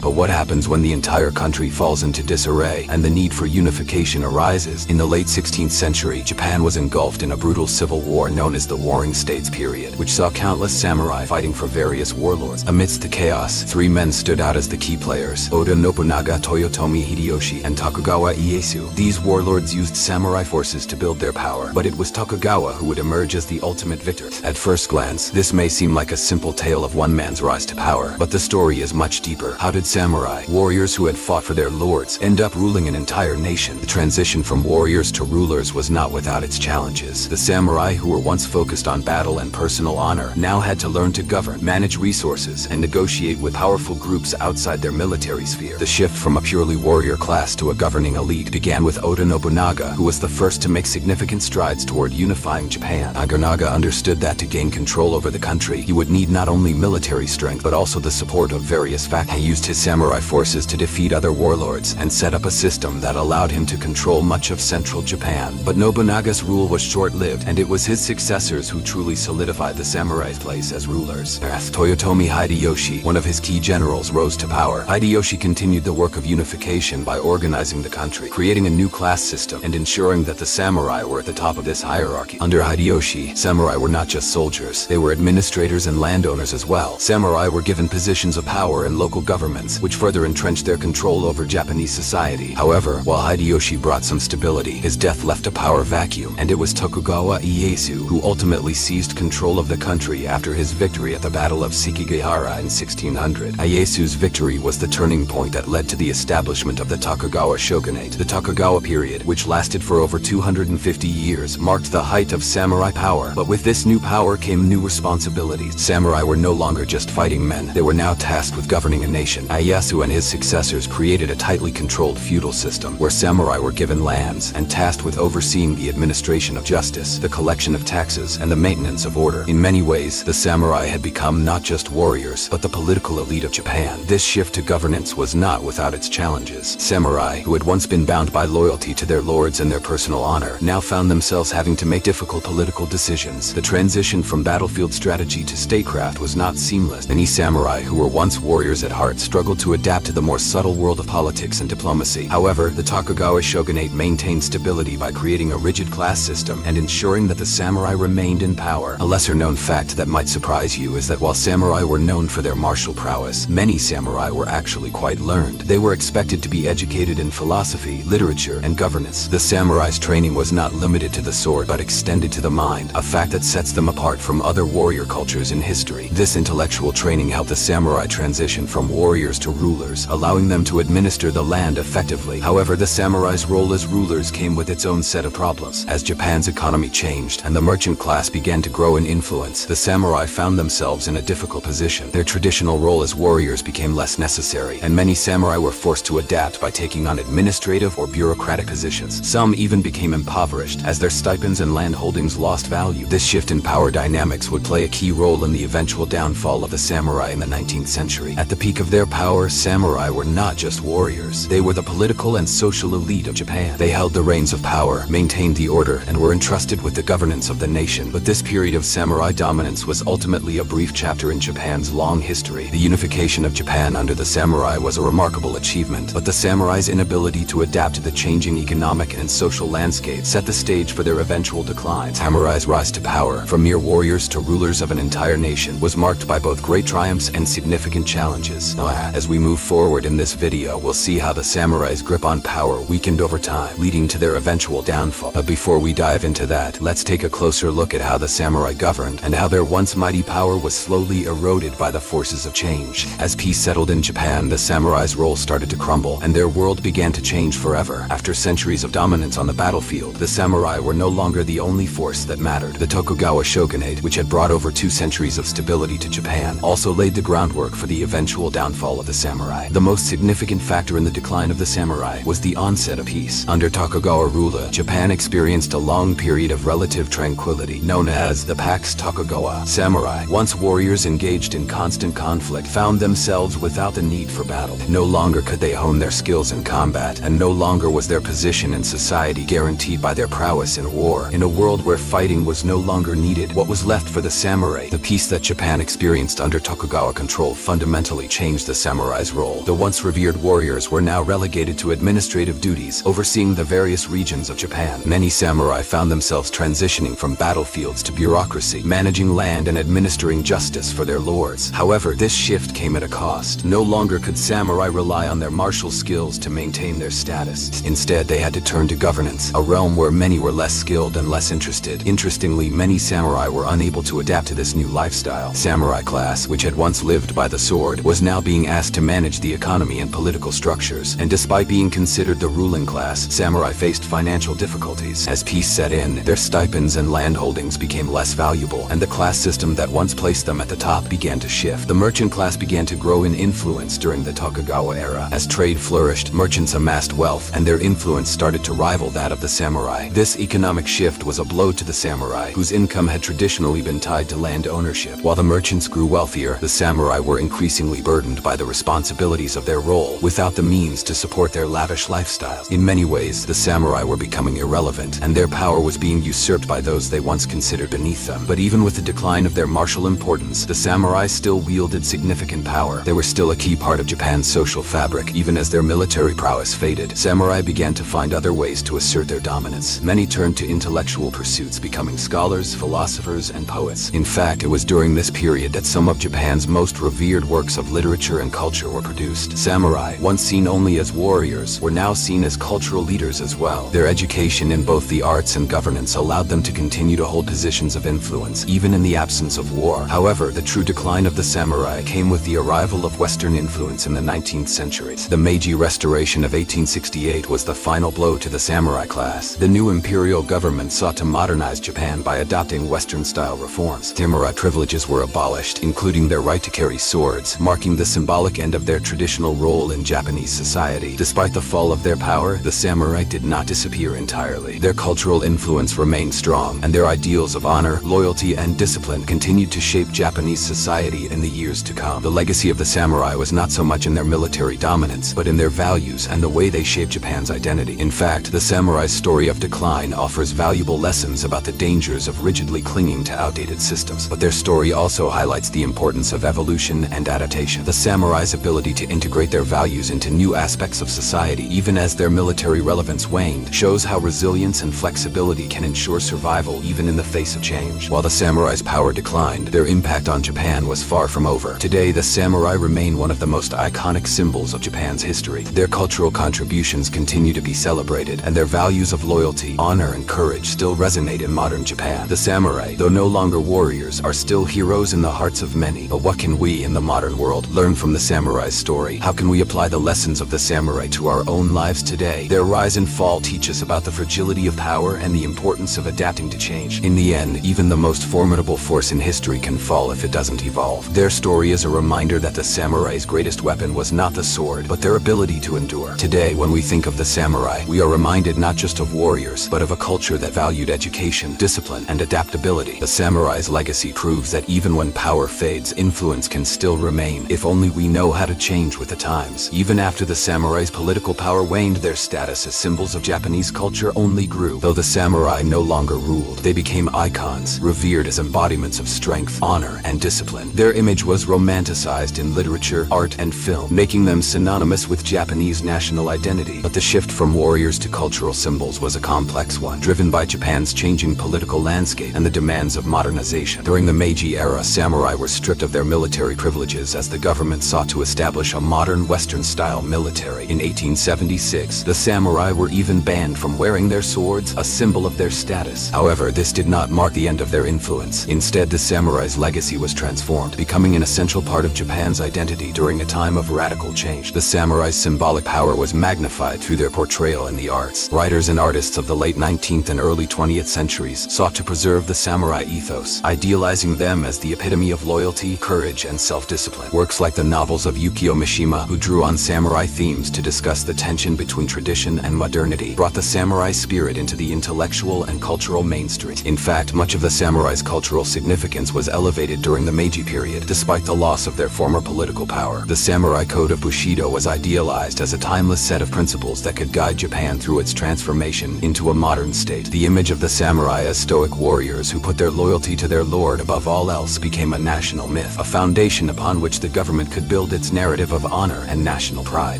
But what happens when the entire country falls into disarray and the need for unification arises? In the late 16th century, Japan was engulfed in a brutal civil war known as the Warring States period, which saw countless samurai fighting for various warlords. Amidst the chaos, three men stood out as the key players: Oda Nobunaga, Toyotomi Hideyoshi, and Tokugawa Ieyasu. These warlords used samurai forces to build their power, but it was Tokugawa who would emerge as the ultimate victor. At first glance, this may seem like a simple tale of one man's rise to power, but the story is much deeper. How did samurai, warriors who had fought for their lords, end up ruling an entire nation? The transition from warriors to rulers was not without its challenges. The samurai, who were once focused on battle and personal honor, now had to learn to govern, manage resources, and negotiate with powerful groups outside their military sphere. The shift from a purely warrior class to a governing elite began with Oda Nobunaga, who was the first to make significant strides toward unifying Japan. Nobunaga understood that to gain control over the country, he would need not only military strength but also the support of various factions. He used his samurai forces to defeat other warlords and set up a system that allowed him to control much of central Japan. But Nobunaga's rule was short-lived, and it was his successors who truly solidified the samurai's place as rulers. Toyotomi Hideyoshi, one of his key generals, rose to power. Hideyoshi continued the work of unification by organizing the country, creating a new class system, and ensuring that the samurai were at the top of this hierarchy. Under Hideyoshi, samurai were not just soldiers, they were administrators and landowners as well. Samurai were given positions of power in local governments, which further entrenched their control over Japanese society. However, while Hideyoshi brought some stability, his death left a power vacuum, and it was Tokugawa Ieyasu who ultimately seized control of the country after his victory at the Battle of Sekigahara in 1600. Ieyasu's victory was the turning point that led to the establishment of the Tokugawa shogunate. The Tokugawa period, which lasted for over 250 years, marked the height of samurai power. But with this new power came new responsibilities. Samurai were no longer just fighting men, they were now tasked with governing a nation. Ieyasu and his successors created a tightly controlled feudal system, where samurai were given lands and tasked with overseeing the administration of justice, the collection of taxes, and the maintenance of order. In many ways, the samurai had become not just warriors, but the political elite of Japan. This shift to governance was not without its challenges. Samurai, who had once been bound by loyalty to their lords and their personal honor, now found themselves having to make difficult political decisions. The transition from battlefield strategy to statecraft was not seamless. Many samurai, who were once warriors at heart, struggled to adapt to the more subtle world of politics and diplomacy. However, the Tokugawa shogunate maintained stability by creating a rigid class system and ensuring that the samurai remained in power. A lesser-known fact that might surprise you is that while samurai were known for their martial prowess, many samurai were actually quite learned. They were expected to be educated in philosophy, literature, and governance. The samurai's training was not limited to the sword but extended to the mind, a fact that sets them apart from other warrior cultures in history. This intellectual training helped the samurai transition from warriors to rulers, allowing them to administer the land effectively. However, the samurai's role as rulers came with its own set of problems. As Japan's economy changed and the merchant class began to grow in influence, the samurai found themselves in a difficult position. Their traditional role as warriors became less necessary, and many samurai were forced to adapt by taking on administrative or bureaucratic positions. Some even became impoverished, as their stipends and land holdings lost value. This shift in power dynamics would play a key role in the eventual downfall of the samurai in the 19th century. At the peak of their power, samurai were not just warriors. They were the political and social elite of Japan. They held the reins of power, maintained the order, and were entrusted with the governance of the nation. But this period of samurai dominance was ultimately a brief chapter in Japan's long history. The unification of Japan under the samurai was a remarkable achievement, but the samurai's inability to adapt to the changing economic and social landscape set the stage for their eventual decline. Samurai's rise to power, from mere warriors to rulers of an entire nation, was marked by both great triumphs and significant challenges. As we move forward in this video, we'll see how the samurai's grip on power weakened over time, leading to their eventual downfall. But before we dive into that, let's take a closer look at how the samurai governed, and how their once mighty power was slowly eroded by the forces of change. As peace settled in Japan, the samurai's role started to crumble, and their world began to change forever. After centuries of dominance on the battlefield, the samurai were no longer the only force that mattered. The Tokugawa shogunate, which had brought over 2 centuries of stability to Japan, also laid the groundwork for the eventual downfall of the samurai. The most significant factor in the decline of the samurai was the onset of peace. Under Tokugawa rule, Japan experienced a long period of relative tranquility, known as the Pax Tokugawa. Samurai, once warriors engaged in constant conflict, found themselves without the need for battle. No longer could they hone their skills in combat, and no longer was their position in society guaranteed by their prowess in war. In a world where fighting was no longer needed, what was left for the samurai? The peace that Japan experienced under Tokugawa control fundamentally changed the samurai's role. The once revered warriors were now relegated to administrative duties, overseeing the various regions of Japan. Many samurai found themselves transitioning from battlefields to bureaucracy, managing land and administering justice for their lords. However, this shift came at a cost. No longer could samurai rely on their martial skills to maintain their status. Instead, they had to turn to governance, a realm where many were less skilled and less interested. Interestingly, many samurai were unable to adapt to this new lifestyle. Samurai class, which had once lived by the sword, was now being asked to manage the economy and political structures. And despite being considered the ruling class, samurai faced financial difficulties. As peace set in, their stipends and land holdings became less valuable, and the class system that once placed them at the top began to shift. The merchant class began to grow in influence during the Tokugawa era. As trade flourished, merchants amassed wealth, and their influence started to rival that of the samurai. This economic shift was a blow to the samurai, whose income had traditionally been tied to land ownership. While the merchants grew wealthier, the samurai were increasingly burdened by the responsibilities of their role, without the means to support their lavish lifestyles. In many ways, the samurai were becoming irrelevant, and their power was being usurped by those they once considered beneath them. But even with the decline of their martial importance, the samurai still wielded significant power. They were still a key part of Japan's social fabric. Even as their military prowess faded, samurai began to find other ways to assert their dominance. Many turned to intellectual pursuits, becoming scholars, philosophers, and poets. In fact, it was during this period that some of Japan's most revered works of literature and culture were produced. Samurai, once seen only as warriors, were now seen as cultural leaders as well. Their education in both the arts and governance allowed them to continue to hold positions of influence, even in the absence of war. However, the true decline of the samurai came with the arrival of Western influence in the 19th century. The Meiji Restoration of 1868 was the final blow to the samurai class. The new imperial government sought to modernize Japan by adopting Western-style reforms. Samurai privileges were abolished, including their right to carry swords, marking the symbolic end of their traditional role in Japanese society. Despite the fall of their power, the samurai did not disappear entirely. Their cultural influence remained strong, and their ideals of honor, loyalty, and discipline continued to shape Japanese society in the years to come. The legacy of the samurai was not so much in their military dominance, but in their values and the way they shaped Japan's identity. In fact, the samurai's story of decline offers valuable lessons about the dangers of rigidly clinging to outdated systems. But their story also highlights the importance of evolution and adaptation. The samurai's ability to integrate their values into new aspects of society, even as their military relevance waned, shows how resilience and flexibility can ensure survival even in the face of change. While the samurai's power declined, their impact on Japan was far from over. Today, the samurai remain one of the most iconic symbols of Japan's history. Their cultural contributions continue to be celebrated, and their values of loyalty, honor, and courage still resonate in modern Japan. The samurai, though no longer warriors, are still heroes in the hearts of many. But what can we in the modern world learn from the samurai's story? How can we apply the lessons of the samurai to our own lives today? Their rise and fall teach us about the fragility of power and the importance of adapting to change. In the end, even the most formidable force in history can fall if it doesn't evolve. Their story is a reminder that the samurai's greatest weapon was not the sword, but their ability to endure. Today, when we think of the samurai, we are reminded not just of warriors, but of a culture that valued education, discipline, and adaptability. The samurai's legacy proves that even when power fades, influence can still remain, if only we know how to change with the times. Even after the samurai's political power waned, their status as symbols of Japanese culture only grew. Though the samurai no longer ruled, they became icons, revered as embodiments of strength, honor, and discipline. Their image was romanticized in literature, art, and film, making them synonymous with Japanese national identity. But the shift from warriors to cultural symbols was a complex one, driven by Japan's changing political landscape and the demands of modernization. During the Meiji era, samurai were stripped of their military privileges as the government sought to establish a modern Western-style military. In 1876, the samurai were even banned from wearing their swords, a symbol of their status. However, this did not mark the end of their influence. Instead, the samurai's legacy was transformed, becoming an essential part of Japan's identity during a time of radical change. The samurai's symbolic power was magnified through their portrayal in the arts. Writers and artists of the late 19th and early 20th centuries sought to preserve the samurai ethos, idealizing them as the epitome of loyalty, courage, and self-discipline. Works like the novels of Yukio Mishima, who drew on samurai themes to discuss the tension between tradition and modernity, brought the samurai spirit into the intellectual and cultural mainstream. In fact, much of the samurai's cultural significance was elevated during the Meiji period, despite the loss of their former political power. The samurai code of Bushido was idealized as a timeless set of principles that could guide Japan through its transformation into a modern state. The image of the samurai as stoic warriors who put their loyalty to their lord above all else became a national myth, a foundation upon which the government could build its narrative of honor and national pride.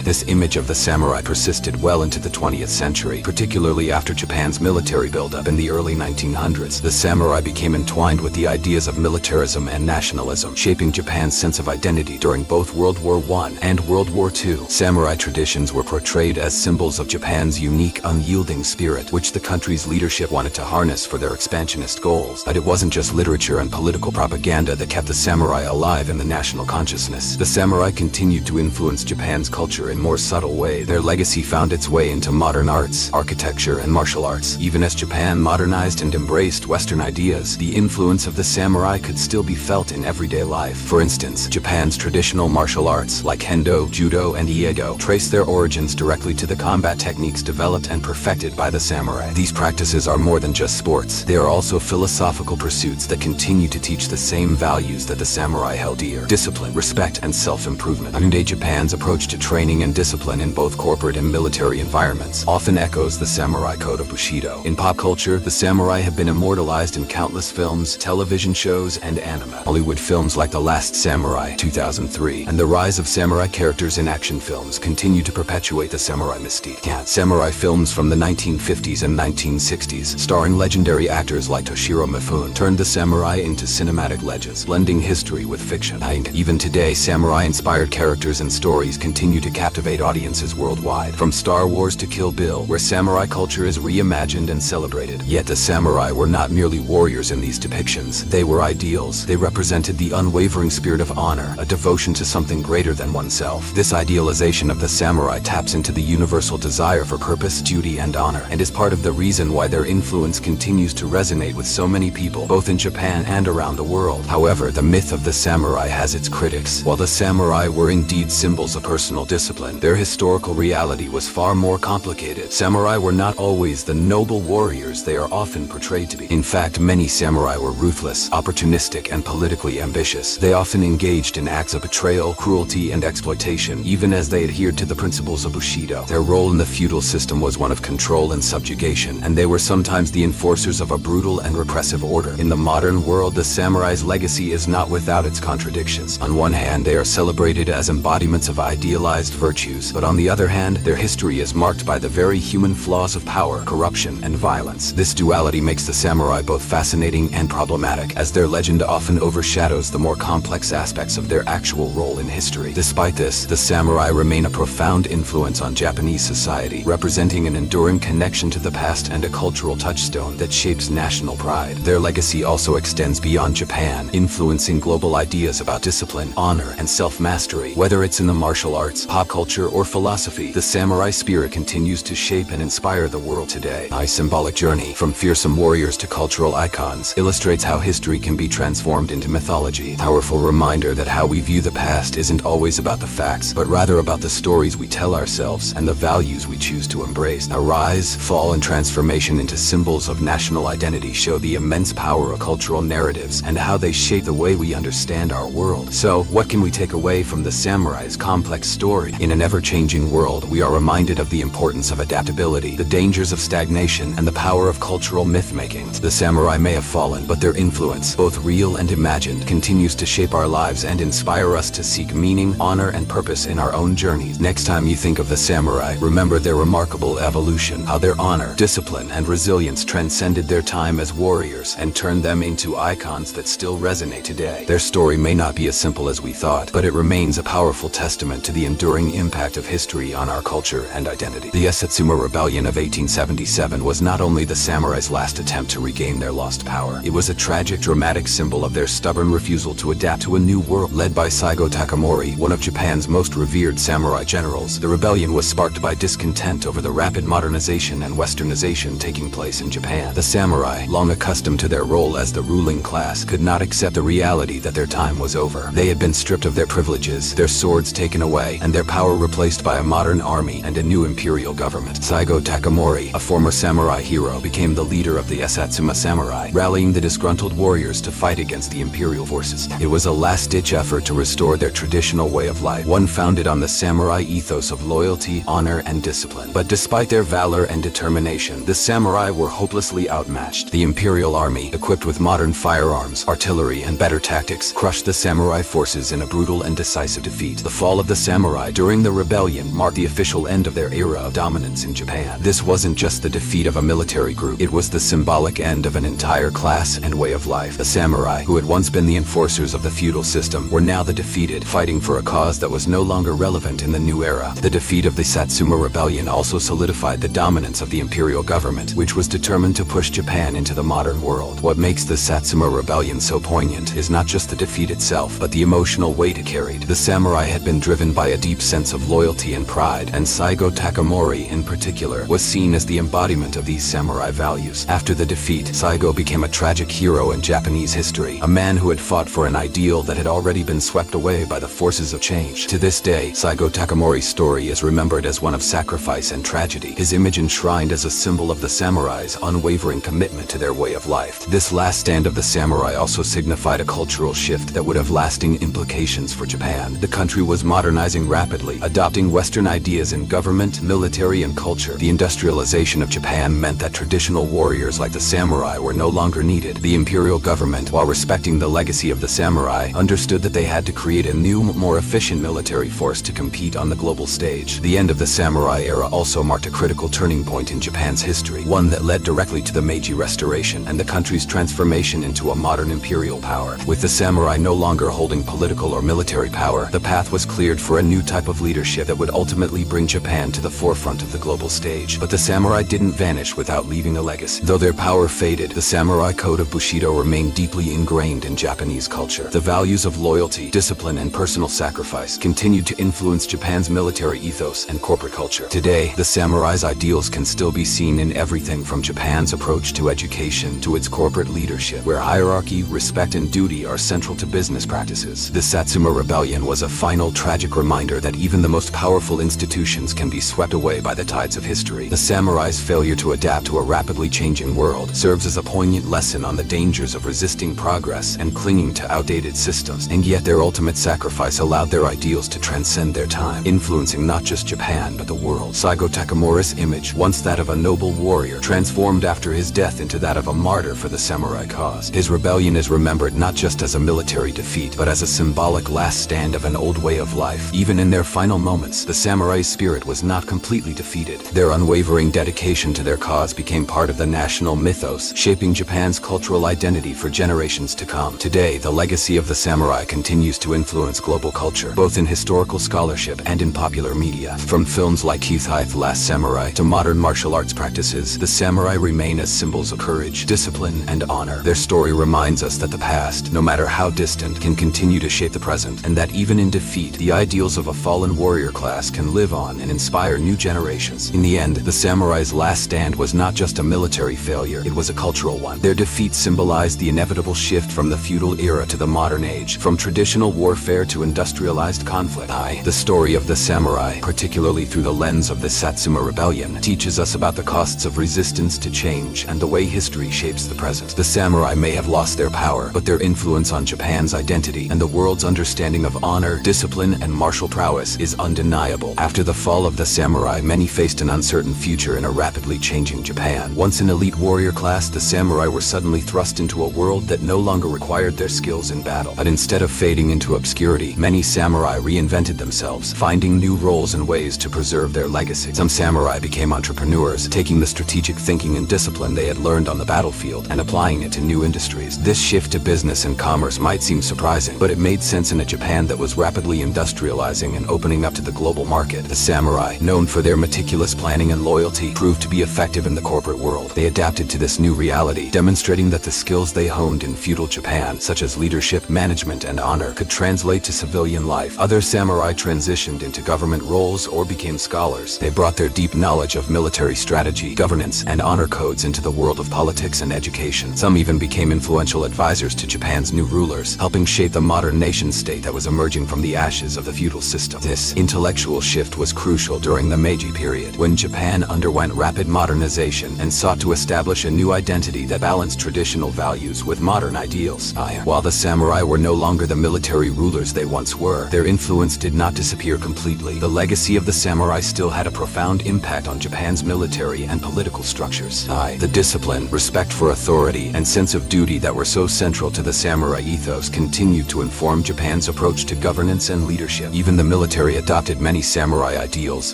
This image of the samurai persisted well into the 20th century, particularly after Japan's military buildup in the early 1900s. The samurai became entwined with the ideas of militarism and nationalism, shaping Japan's sense of identity during both World War I and World War II. Samurai traditions were portrayed as symbols of Japan's unique, unyielding spirit, which the country's leadership wanted to harness for their expansionist goals. But it wasn't just literature and political propaganda that kept the samurai alive in the national consciousness. The samurai continued to influence Japan's culture in more subtle ways. Their legacy found its way into modern arts, architecture, and martial arts. Even as Japan modernized and embraced Western ideas, the influence of the samurai could still be felt in everyday life. For instance, Japan's traditional martial arts, like Kendo, Judo, and Iaido, trace their origins directly to the combat techniques developed and perfected by the samurai. These practices are more than just sports. They are also philosophical pursuits that continue to teach the same values that the samurai held dear: discipline, respect, and self-improvement. Modern-day Japan's approach to training and discipline in both corporate and military environments often echoes the samurai code of Bushido. In pop culture, the samurai have been immortalized in countless films, television shows, and anime. Hollywood films like The Last Samurai, 2003, and the rise of samurai characters in action films continue to perpetuate the samurai mystique. Samurai films from the 1950s and 1960s, starring legendary actors like Toshiro Mifune, turned the samurai into cinematic legends, blending history with fiction. Even today, samurai-inspired characters and stories continue to captivate audiences worldwide. From Star Wars to Kill Bill, where samurai culture is reimagined and celebrated. Yet the samurai were not merely warriors in these depictions. They were ideals. They represented the unwavering spirit of honor, a devotion to something greater than oneself. This idealization of the samurai taps into the universal desire for purpose, duty, and honor, and is part of the reason why their influence continues to resonate with so many people, both in Japan and around the world. However, the myth of the samurai has its critics. While the samurai were indeed symbols of personal discipline, their historical reality was far more complicated. Samurai were not always the noble warriors they are often portrayed to be. In fact, many samurai were ruthless, opportunistic, and politically ambitious. They often engaged in acts of betrayal, cruelty, and exploitation, even as they adhered to the principles of Bushido. Their role in the feudal system was one of control and subjugation, and they were sometimes the enforcers of a brutal and repressive order. In the modern world, the samurai's legacy is not without its contradictions. On one hand, they are celebrated as embodiments of idealized virtues, but on the other hand, their history is marked by the very human flaws of power, corruption, and violence. This duality makes the samurai both fascinating and problematic, as their legend often overshadows the more complex aspects of their actual role in history. Despite this, the samurai remain a profound influence on Japanese society, representing an enduring connection to the past and a cultural touchstone that shapes national pride. Their legacy also extends beyond Japan, influencing global ideas about discipline, honor, and self-mastery. Whether it's in the martial arts, pop culture, or philosophy, the samurai spirit continues to shape and inspire the world today. A symbolic journey, from fearsome warriors to cultural icons, illustrates how history can be transformed into mythology. A powerful reminder that how we view the past isn't always about the facts, but rather about the stories we tell ourselves and the values we choose to embrace. A rise, fall, and transformation into symbols of national identity show the immense power of cultural narratives and how they shape the way we understand our world. So, what can we take away from the samurai's complex story? In an ever-changing world, we are reminded of the importance of adaptability, the dangers of stagnation, and the power of cultural myth-making. The samurai may have fallen, but their influence, both real and imagined, continues to shape our lives and inspire us to seek meaning, honor, and purpose in our own journeys. Next time you think of the samurai, remember their remarkable evolution, how their honor, discipline, and resilience transcended their time as warriors and turned them into icons that still resonate today. Their story may not be as simple as we thought, but it remains a powerful testament to the enduring impact of history on our culture and identity. The Satsuma Rebellion of 1877 was not only the samurai's last attempt to regain their lost power, it was a tragic, dramatic symbol of their stubborn refusal to adapt to a new world. Led by Saigo Takamori, one of Japan's most revered samurai generals, the rebellion was sparked by discontent over the rapid modernization and westernization taking place in Japan. The samurai, long accustomed to their role as the ruling class, could not accept the reality that their time was over. They had been stripped of their privileges, their swords taken away and their power replaced by a modern army and a new imperial government. Saigo Takamori, a former samurai hero, became the leader of the Satsuma samurai, rallying the disgruntled warriors to fight against the imperial forces. It was a last-ditch effort to restore their traditional way of life, one founded on the samurai ethos of loyalty, honor, and discipline. But despite their valor and determination, the samurai were hopelessly outmatched. The imperial army, equipped with modern firearms, artillery, and better tactics, crushed the samurai forces in a brutal and decisive defeat. The fall of the samurai during the rebellion marked the official end of their era of dominance in Japan. This wasn't just the defeat of a military group, it was the symbolic end of an entire class and way of life. The samurai, who had once been the enforcers of the feudal system, were now the defeated, fighting for a cause that was no longer relevant in the new era. The defeat of the Satsuma rebellion also solidified the dominance of the imperial government, which was determined to push Japan into the modern world. What makes the Satsuma rebellion so poignant is not just the defeat itself, but the emotional weight it carried. The samurai had been driven by a deep sense of loyalty and pride, and Saigo Takamori, in particular, was seen as the embodiment of these samurai values. After the defeat, Saigo became a tragic hero in Japanese history, a man who had fought for an ideal that had already been swept away by the forces of change. To this day, Saigo Takamori's story is remembered as one of sacrifice and tragedy, his image enshrined as a symbol of the samurai's unwavering commitment to their way of life. This last stand of the samurai also signified a cultural shift that would have lasting implications for Japan. The country was modernizing rapidly, adopting Western ideas in government, military, and culture. The industrialization of Japan meant that traditional warriors like the samurai were no longer needed. The imperial government, while respecting the legacy of the samurai, understood that they had to create a new, more efficient military force to compete on the global stage. The end of the samurai era also marked a critical turning point in Japan's history, one that led directly to the Meiji Restoration and the country's transformation into a modern imperial power. With the samurai no longer holding political or military power, the path was cleared for a new type of leadership that would ultimately bring Japan to the forefront of the global stage. But the samurai didn't vanish without leaving a legacy. Though their power faded, the samurai code of Bushido remained deeply ingrained in Japanese culture. The values of loyalty, discipline, and personal sacrifice continued to influence Japan's military ethos and corporate culture. Today, the samurai's ideals can still be seen in everything from Japan's approach to education to its corporate leadership, where hierarchy, respect, and duty are central to business practices. The Satsuma Rebellion was a final tragic reminder that even the most powerful institutions can be swept away by the tides of history. The samurai's failure to adapt to a rapidly changing world serves as a poignant lesson on the dangers of resisting progress and clinging to outdated systems, and yet their ultimate sacrifice allowed their ideals to transcend their time, influencing not just Japan but the world. Saigo Takamori's image, once that of a noble warrior, transformed after his death into that of a martyr for the samurai cause. His rebellion is remembered not just as a military defeat, but as a symbolic last stand of an old way of life. Even in their final moments, the samurai's spirit was not completely defeated. Their unwavering dedication to their cause became part of the national mythos, shaping Japan's cultural identity for generations to come. Today, the legacy of the samurai continues to influence global culture, both in historical scholarship and in popular media. From films like Keith Hythe's Last Samurai to modern martial arts practices, the samurai remain as symbols of courage, discipline, and honor. Their story reminds us that the past, no matter how distant, can continue to shape the present, and that even in defeat, the ideals of a fallen warrior class can live on and inspire new generations. In the end, the samurai's last stand was not just a military failure, it was a cultural one. Their defeat symbolized the inevitable shift from the feudal era to the modern age, from traditional warfare to industrialized conflict. The story of the samurai, particularly through the lens of the Satsuma Rebellion, teaches us about the costs of resistance to change and the way history shapes the present. The samurai may have lost their power, but their influence on Japan's identity and the world's understanding of honor, discipline, and martial prowess is undeniable. After the fall of the samurai, many faced an uncertain future in a rapidly changing Japan. Once an elite warrior class, the samurai were suddenly thrust into a world that no longer required their skills in battle. But instead of fading into obscurity, many samurai reinvented themselves, finding new roles and ways to preserve their legacy. Some samurai became entrepreneurs, taking the strategic thinking and discipline they had learned on the battlefield and applying it to new industries. This shift to business and commerce might seem surprising, but it made sense in a Japan that was rapidly industrializing and opening up to the global market. The samurai, known for their meticulous planning and loyalty, proved to be effective in the corporate world. They adapted to this new reality, demonstrating that the skills they honed in feudal Japan, such as leadership, management, and honor, could translate to civilian life. Other samurai transitioned into government roles or became scholars. They brought their deep knowledge of military strategy, governance, and honor codes into the world of politics and education. Some even became influential advisors to Japan's new rulers, helping shape the modern nation-state that was emerging from the ashes of the feudal system. This intellectual shift was crucial during the Meiji period, when Japan underwent rapid modernization and sought to establish a new identity that balanced traditional values with modern ideals. While the samurai were no longer the military rulers they once were, their influence did not disappear completely. The legacy of the samurai still had a profound impact on Japan's military and political structures. The discipline, respect for authority, and sense of duty that were so central to the samurai ethos continued to inform Japan's approach to governance and leadership. Even the military adopted many samurai ideals,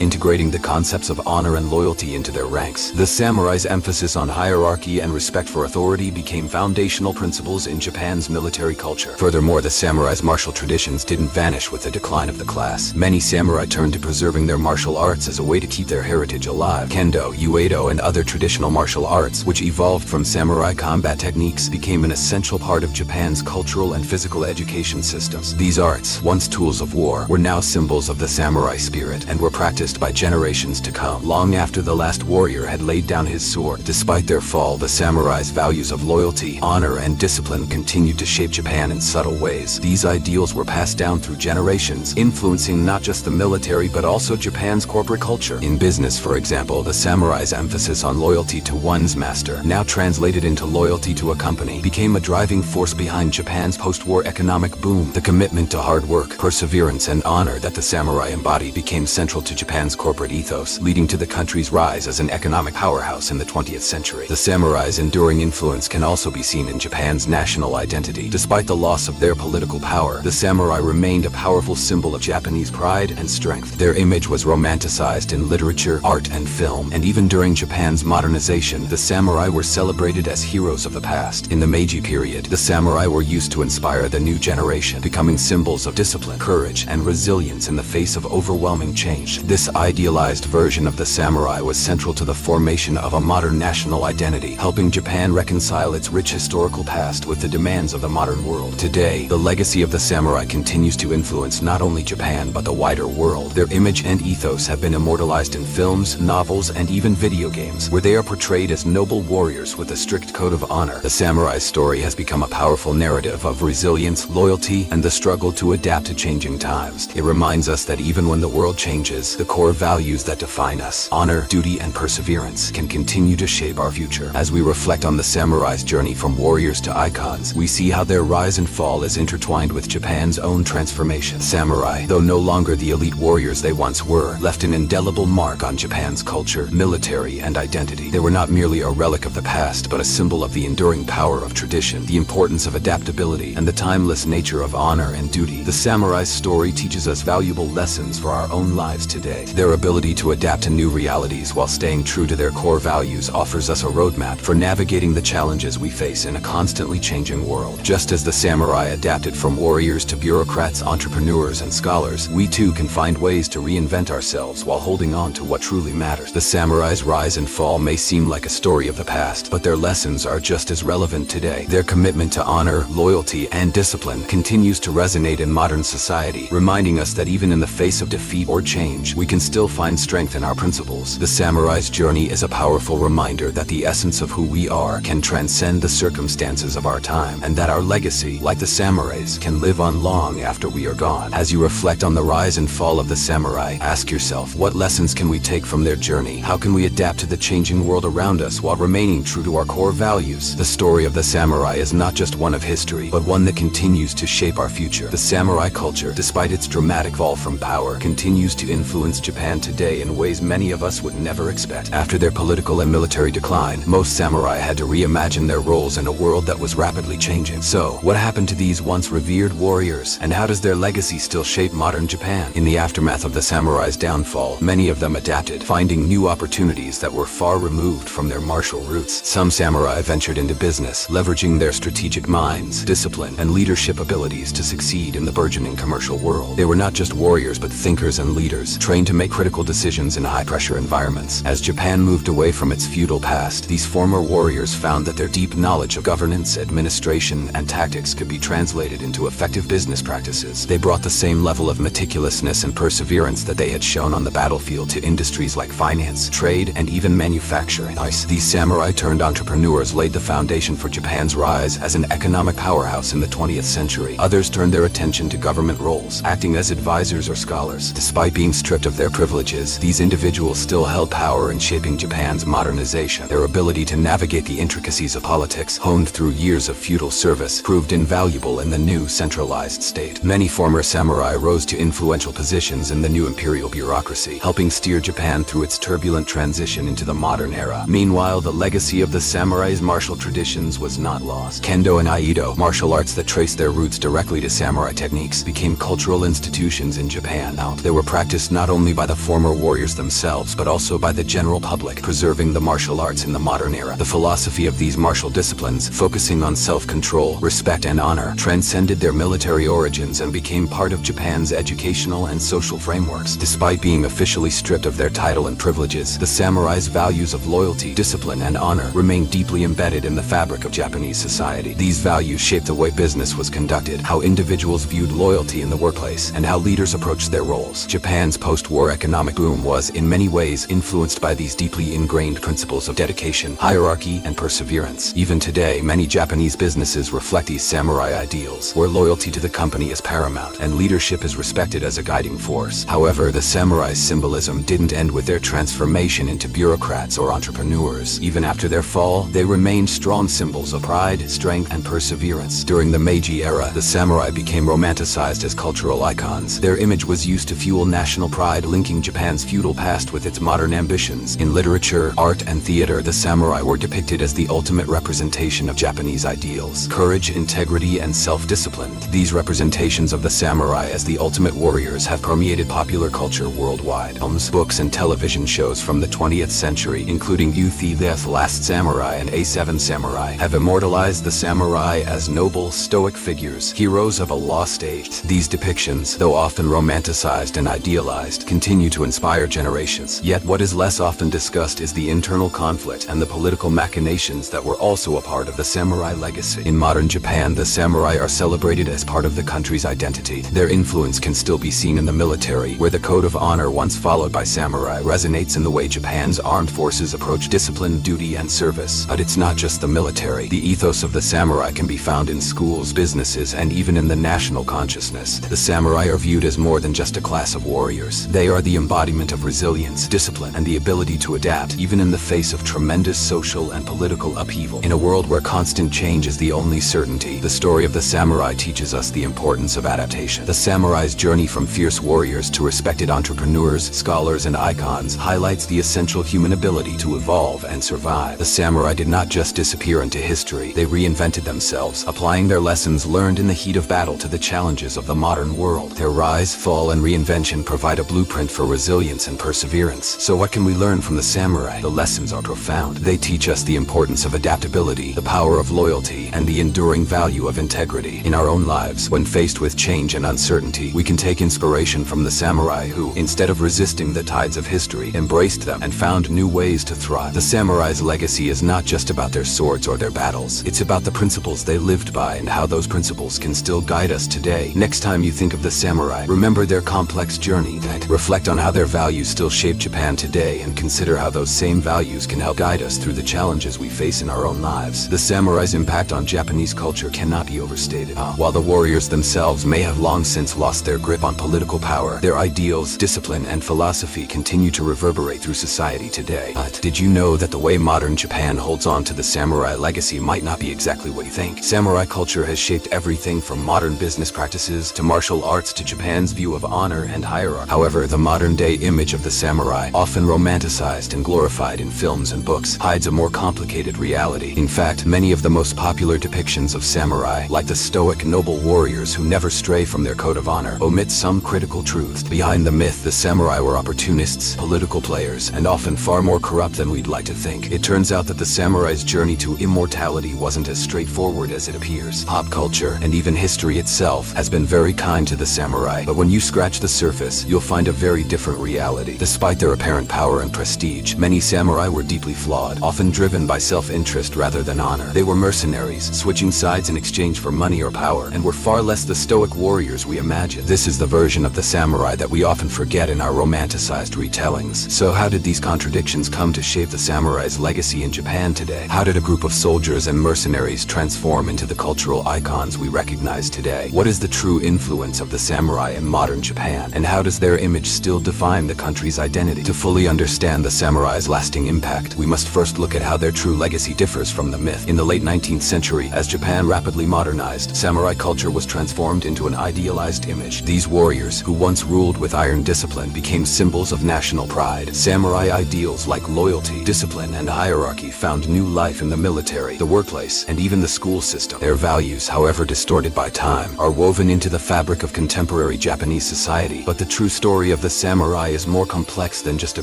integrating the concepts of honor and loyalty into their ranks. The samurai's emphasis on hierarchy and respect for authority became foundational principles in Japan's military culture. Furthermore, the samurai's martial traditions didn't vanish with the decline of the class. Many samurai turned to preserving their martial arts as a way to keep their heritage alive. Kendo, uedo, and other traditional martial arts, which evolved from samurai combat techniques, became an essential part of Japan's cultural and physical education systems. These arts, once tools of war, were now symbols of the samurai spirit and were practiced by generations to come, long after the last warrior had laid down his sword. Despite their fall, the samurai's values of loyalty, honor, and discipline continued to shape Japan in subtle ways. These ideals were passed down through generations, influencing not just the military but also Japan's corporate culture. In business, for example, the samurai's emphasis on loyalty to one's master, now translated into loyalty to a company, became a driving force behind Japan's post-war economic boom. The commitment to hard work, perseverance, and honor that the samurai embodied became central to Japan's corporate ethos, leading to the country's rise as an economic powerhouse in the 20th century. The samurai's enduring influence can also be seen in Japan's national identity. Despite the loss of their political power, the samurai remained a powerful symbol of Japanese pride and strength. Their image was romanticized in literature, art, and film, and even during Japan's modernization, the samurai were celebrated as heroes of the past. In the Meiji period, the samurai were used to inspire the new generation, becoming symbols of discipline, courage, and resilience in the face of overwhelming change. This idealized version of the samurai was central to the formation of a modern national identity, helping Japan reconcile its rich historical past with the demands of the modern world. Today, the legacy of the samurai continues to influence not only Japan but the wider world. Their image and ethos have been immortalized in films, novels, and even video games, where they are portrayed as noble warriors with a strict code of honor. The samurai's story has become a powerful narrative of resilience, loyalty, and the struggle to adapt to changing times. It reminds us that even when the world changes, the core values that define us, honor, duty, and perseverance, can continue to shape our future. As we reflect on the samurai's journey from warriors to icons, we see how their rise and fall is intertwined with Japan's own transformation. Samurai, though no longer the elite warriors they once were, left an indelible mark on Japan's culture, military, and identity. They were not merely a relic of the past, but a symbol of the enduring power of tradition, the importance of adaptability, and the timeless nature of honor and duty. The samurai's story teaches us valuable lessons for our own lives today. Their ability to adapt to new realities while staying true to their core values offers us a roadmap for navigating the challenges we face in a constantly changing world. Just as the samurai adapted from warriors to bureaucrats, entrepreneurs, and scholars, we too can find ways to reinvent ourselves while holding on to what truly matters. The samurai's rise and fall may seem like a story of the past, but their lessons are just as relevant today. Their commitment to honor, loyalty, and discipline continues to resonate in modern society, reminding us that even in the face of defeat or change, we can still find strength in our principles. The samurai's journey is a powerful reminder that the essence of who we are can transcend the circumstances of our time, and that our legacy, like the samurai's, can live on long after we are gone. As you reflect on the rise and fall of the samurai, ask yourself, what lessons can we take from their journey? How can we adapt to the changing world around us while remaining true to our core values? The story of the samurai is not just one of history, but one that continues to shape our future. The samurai culture, despite its dramatic fall from power, continues to influence Japan today in ways many of us would never expect. After their political and military decline, most samurai had to reimagine their roles in a world that was rapidly changing. So, what happened to these once revered warriors, and how does their legacy still shape modern Japan? In the aftermath of the samurai's downfall, many of them adapted, finding new opportunities that were far removed from their martial roots. Some samurai ventured into business, leveraging their strategic minds, discipline, and leadership abilities to succeed in the burgeoning commercial world. They were not just warriors but thinkers and leaders, trained to make critical decisions in high-pressure environments. As Japan moved away from its feudal past, these former warriors found that their deep knowledge of governance, administration, and tactics could be translated into effective business practices. They brought the same level of meticulousness and perseverance that they had shown on the battlefield to industries like finance, trade, and even manufacturing. These samurai-turned-entrepreneurs laid the foundation for Japan's rise as an economic powerhouse in the 20th century. Others turned their attention to government roles, acting as advisors or scholars. Despite being stripped of their privileges, these individuals still held power in shaping Japan's modernization. Their ability to navigate the intricacies of politics, honed through years of feudal service, proved invaluable in the new centralized state. Many former samurai rose to influential positions in the new imperial bureaucracy, helping steer Japan through its turbulent transition into the modern era. Meanwhile, the legacy of the samurai's martial traditions was not lost. Kendo and Aido, martial arts that trace their roots directly to samurai techniques, became cultural institutions in Japan. Now, they were practiced not only by the former warriors themselves, but also by the general public, preserving the martial arts in the modern era. The philosophy of these martial disciplines, focusing on self-control, respect, and honor, transcended their military origins and became part of Japan's educational and social frameworks. Despite being officially stripped of their title and privileges, the samurai's values of loyalty, discipline, and honor remained deeply embedded in the fabric of Japanese society. These values shaped the way business was conducted, how individuals viewed loyalty in the workplace, and how leaders approached their roles. Japan's post-war economic boom was, in many ways, influenced by these deeply ingrained principles of dedication, hierarchy, and perseverance. Even today, many Japanese businesses reflect these samurai ideals, where loyalty to the company is paramount and leadership is respected as a guiding force. However, the samurai's symbolism didn't end with their transformation into bureaucrats or entrepreneurs. Even after their fall, they remained strong symbols of pride, strength, and perseverance. During the Meiji era, the samurai became romanticized as cultural icons. Their image was used to fuel national pride, linking Japan's feudal past with its modern ambitions. In literature, art, and theater, the samurai were depicted as the ultimate representation of Japanese ideals: courage, integrity, and self-discipline. These representations of the samurai as the ultimate warriors have permeated popular culture worldwide. Films, books, and television shows from the 20th century, including The Last Samurai and A7 Samurai, have immortalized the samurai as noble, stoic figures, heroes of a lost age. These depictions, though often romanticized and idealized, continue to inspire generations. Yet what is less often discussed is the internal conflict and the political machinations that were also a part of the samurai legacy. In modern Japan, the samurai are celebrated as part of the country's identity. Their influence can still be seen in the military, where the code of honor once followed by samurai resonates in the way Japan's armed forces approach discipline, duty, and service. But it's not just the military. The ethos of the samurai can be found in schools, businesses, and even in the national consciousness. The samurai are viewed as more than just a class of warriors. They are the embodiment of resilience, discipline, and the ability to adapt, even in the face of tremendous social and political upheaval. In a world where constant change is the only certainty, the story of the samurai teaches us the importance of adaptation. The samurai's journey from fierce warriors to respected entrepreneurs, scholars, and icons highlights the essential human ability to evolve and survive. The samurai did not just disappear into history, they reinvented themselves, applying their lessons learned in the heat of battle to the challenges of the modern world. Their rise, fall, and reinvention provide a blueprint for resilience and perseverance. So what can we learn from the samurai? The lessons are profound. They teach us the importance of adaptability, the power of loyalty, and the enduring value of integrity. In our own lives, when faced with change and uncertainty, we can take inspiration from the samurai who, instead of resisting the tides of history, embraced them and found new ways to thrive. The samurai's legacy is not just about their swords or their battles. It's about the principles they lived by and how those principles can still guide us today. Next time you think of the samurai, remember their complex journey, and reflect on how their values still shape Japan today, and consider how those same values can help guide us through the challenges we face in our own lives. The samurai's impact on Japanese culture cannot be overstated. While the warriors themselves may have long since lost their grip on political power, their ideals, discipline, and philosophy continue to reverberate through society today. But did you know that the way modern Japan holds on to the samurai legacy might not be exactly what you think? Samurai culture has shaped everything from modern business practices to martial arts to Japan's view of honor and hierarchy. However, the modern-day image of the samurai, often romanticized and glorified in films and books, hides a more complicated reality. In fact, many of the most popular depictions of samurai, like the stoic, noble warriors who never stray from their code of honor, omit some critical truths. Behind the myth, the samurai were opportunists, political players, and often far more corrupt than we'd like to think. It turns out that the samurai's journey to immortality wasn't as straightforward as it appears. Pop culture, and even history itself, has been very kind to the samurai, but when you scratch the surface, you'll find a very different reality. Despite their apparent power and prestige, many samurai were deeply flawed, often driven by self-interest rather than honor. They were mercenaries, switching sides in exchange for money or power, and were far less the stoic warriors we imagine. This is the version of the samurai that we often forget in our romanticized retellings. So how did these contradictions come to shape the samurai's legacy in Japan today? How did a group of soldiers and mercenaries transform into the cultural icons we recognize today? What is the true influence of the samurai in modern Japan, and how does their image still define the country's identity? To fully understand the samurai's lasting impact, we must first look at how their true legacy differs from the myth. In the late 19th century, as Japan rapidly modernized, samurai culture was transformed into an idealized image. These warriors, who once ruled with iron discipline, became symbols of national pride. Samurai ideals like loyalty, discipline, and hierarchy found new life in the military, the workplace, and even the school system. Their values, however distorted by time, are woven into the fabric of contemporary Japanese society. But the true story of the samurai is more complex than just a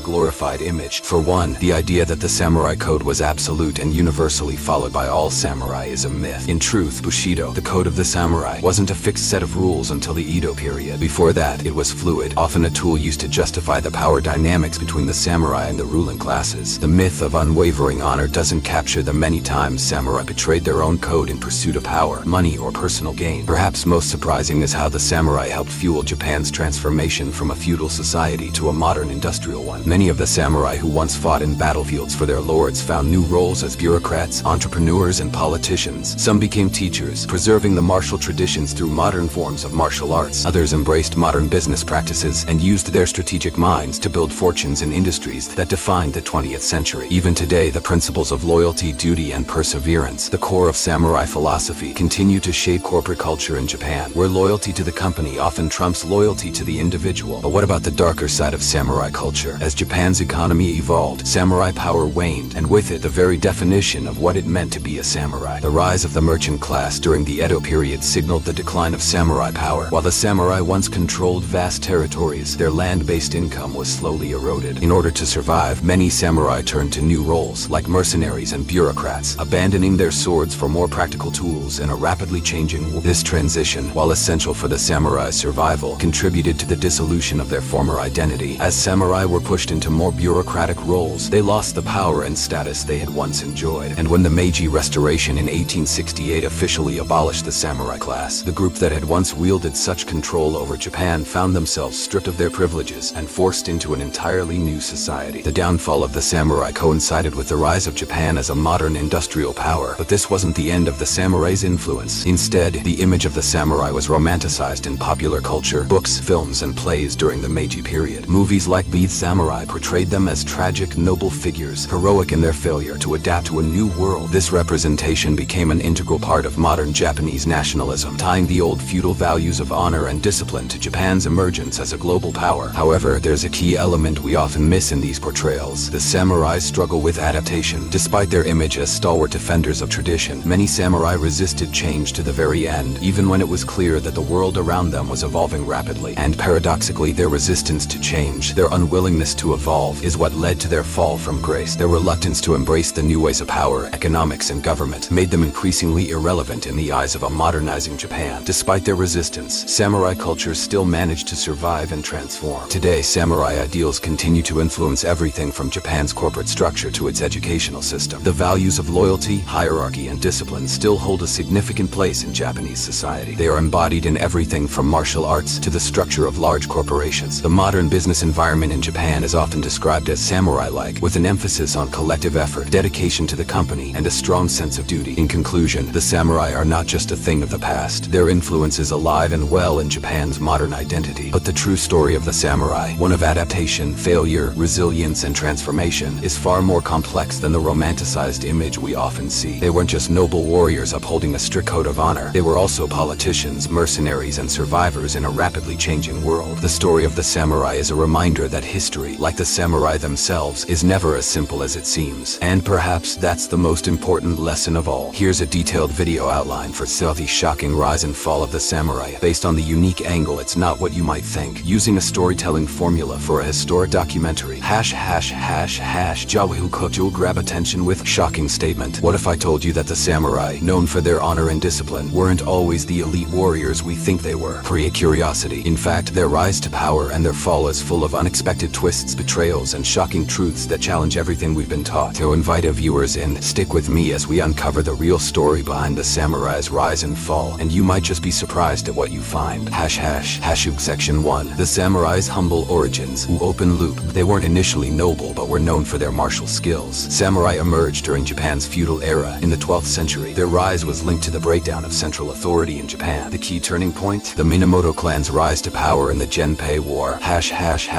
glorified image. For one, the idea that the samurai code was absolute and universally followed by all samurai is a myth. In truth, Bushido, the code of the samurai, wasn't a fixed set of rules until the Edo period. Before that, it was fluid, often a tool used to justify the power dynamics between the samurai and the ruling classes. The myth of unwavering honor doesn't capture the many times samurai betrayed their own code in pursuit of power, money, or personal gain. Perhaps most surprising is how the samurai helped fuel Japan's transformation from a feudal society to a modern industrial one. Many of the samurai who once fought in battlefields for their lords found new roles as bureaucrats, entrepreneurs, and politicians. Some became teachers, preserving the martial traditions through modern forms of martial arts. Others embraced modern business practices and used their strategic minds to build fortunes in industries that defined the 20th century. Even today, the principles of loyalty, duty, and perseverance, the core of samurai philosophy, continue to shape corporate culture in Japan, where loyalty to the company often trumps loyalty to the individual. But what about the darker side of samurai culture? As Japan's economy evolved, samurai power waned, and with it, the very definition of what it meant to be a samurai. The rise of the merchant class during the Edo period signaled the decline of samurai power. While the samurai once controlled vast territories, their land-based income was slowly eroded. In order to survive, many samurai turned to new roles, like mercenaries and bureaucrats, abandoning their swords for more practical tools in a rapidly changing world. This transition, while essential for the samurai's survival, contributed to the dissolution of their former identity. As samurai were pushed into more bureaucratic roles, they lost the power and status they had once enjoyed. And when the Meiji Restoration in 1868 officially abolished the samurai class, the group that had once wielded such control over Japan found themselves stripped of their privileges and forced into an entirely new society. The downfall of the samurai coincided with the rise of Japan as a modern industrial power, but this wasn't the end of the samurai's influence. Instead, the image of the samurai was romanticized in popular culture, books, films, and plays during the Meiji period. Movies like Beat Samurai portrayed them as tragic, noble figures, heroic in their failure to adapt to a new world. This representation became an integral part of modern Japanese nationalism, tying the old feudal values of honor and discipline to Japan's emergence as a global power. However, there's a key element we often miss in these portrayals: the samurai's struggle with adaptation. Despite their image as stalwart defenders of tradition, many samurai resisted change to the very end, even when it was clear that the world around them was evolving rapidly. And paradoxically, their resistance to change, their unwillingness to evolve, is what led to their fall from grace. Their reluctance to embrace the new ways of power, economics, and government made them increasingly irrelevant in the eyes of a modernizing Japan. Despite their resistance, samurai culture still managed to survive and transform. Today, samurai ideals continue to influence everything from Japan's corporate structure to its educational system. The values of loyalty, hierarchy, and discipline still hold a significant place in Japanese society. They are embodied in everything from martial arts to the structure of large corporations. The modern business environment in Japan is often described as samurai-like, with an emphasis on collective effort, dedication to the company, and a strong sense of duty. In conclusion, the samurai are not just a thing of the past. Their influence is alive and well in Japan's modern identity. But the true story of the samurai, one of adaptation, failure, resilience, and transformation, is far more complex than the romanticized image we often see. They weren't just noble warriors upholding a strict code of honor. They were also politicians, mercenaries, and survivors in a rapidly changing world. The story of the samurai is a reminder that history, like the samurai themselves, is never as simple as it seems. And perhaps that's the most important lesson of all. Here's a detailed video outline for the shocking rise and fall of the samurai. Based on the unique angle, it's not what you might think. Using a storytelling formula for a historic documentary. Jawahu Cook, you'll grab attention with shocking statement. What if I told you that the samurai, known for their honor and discipline, weren't always the elite warriors we think they were? Create curiosity. In fact, their rise to power and their fall is full of unexpected twists, betrayals, and shocking truths that challenge everything we've been taught. To invite our viewers in, stick with me as we uncover the real story behind the samurai's rise and fall, and you might just be surprised at what you find. Hashug Section 1. The samurai's humble origins. Open loop. They weren't initially noble, but were known for their martial skills. Samurai emerged during Japan's feudal era. In the 12th century, their rise was linked to the breakdown of central authority in Japan. The key turning point? The Minamoto clan's rise to power in the Genpei War.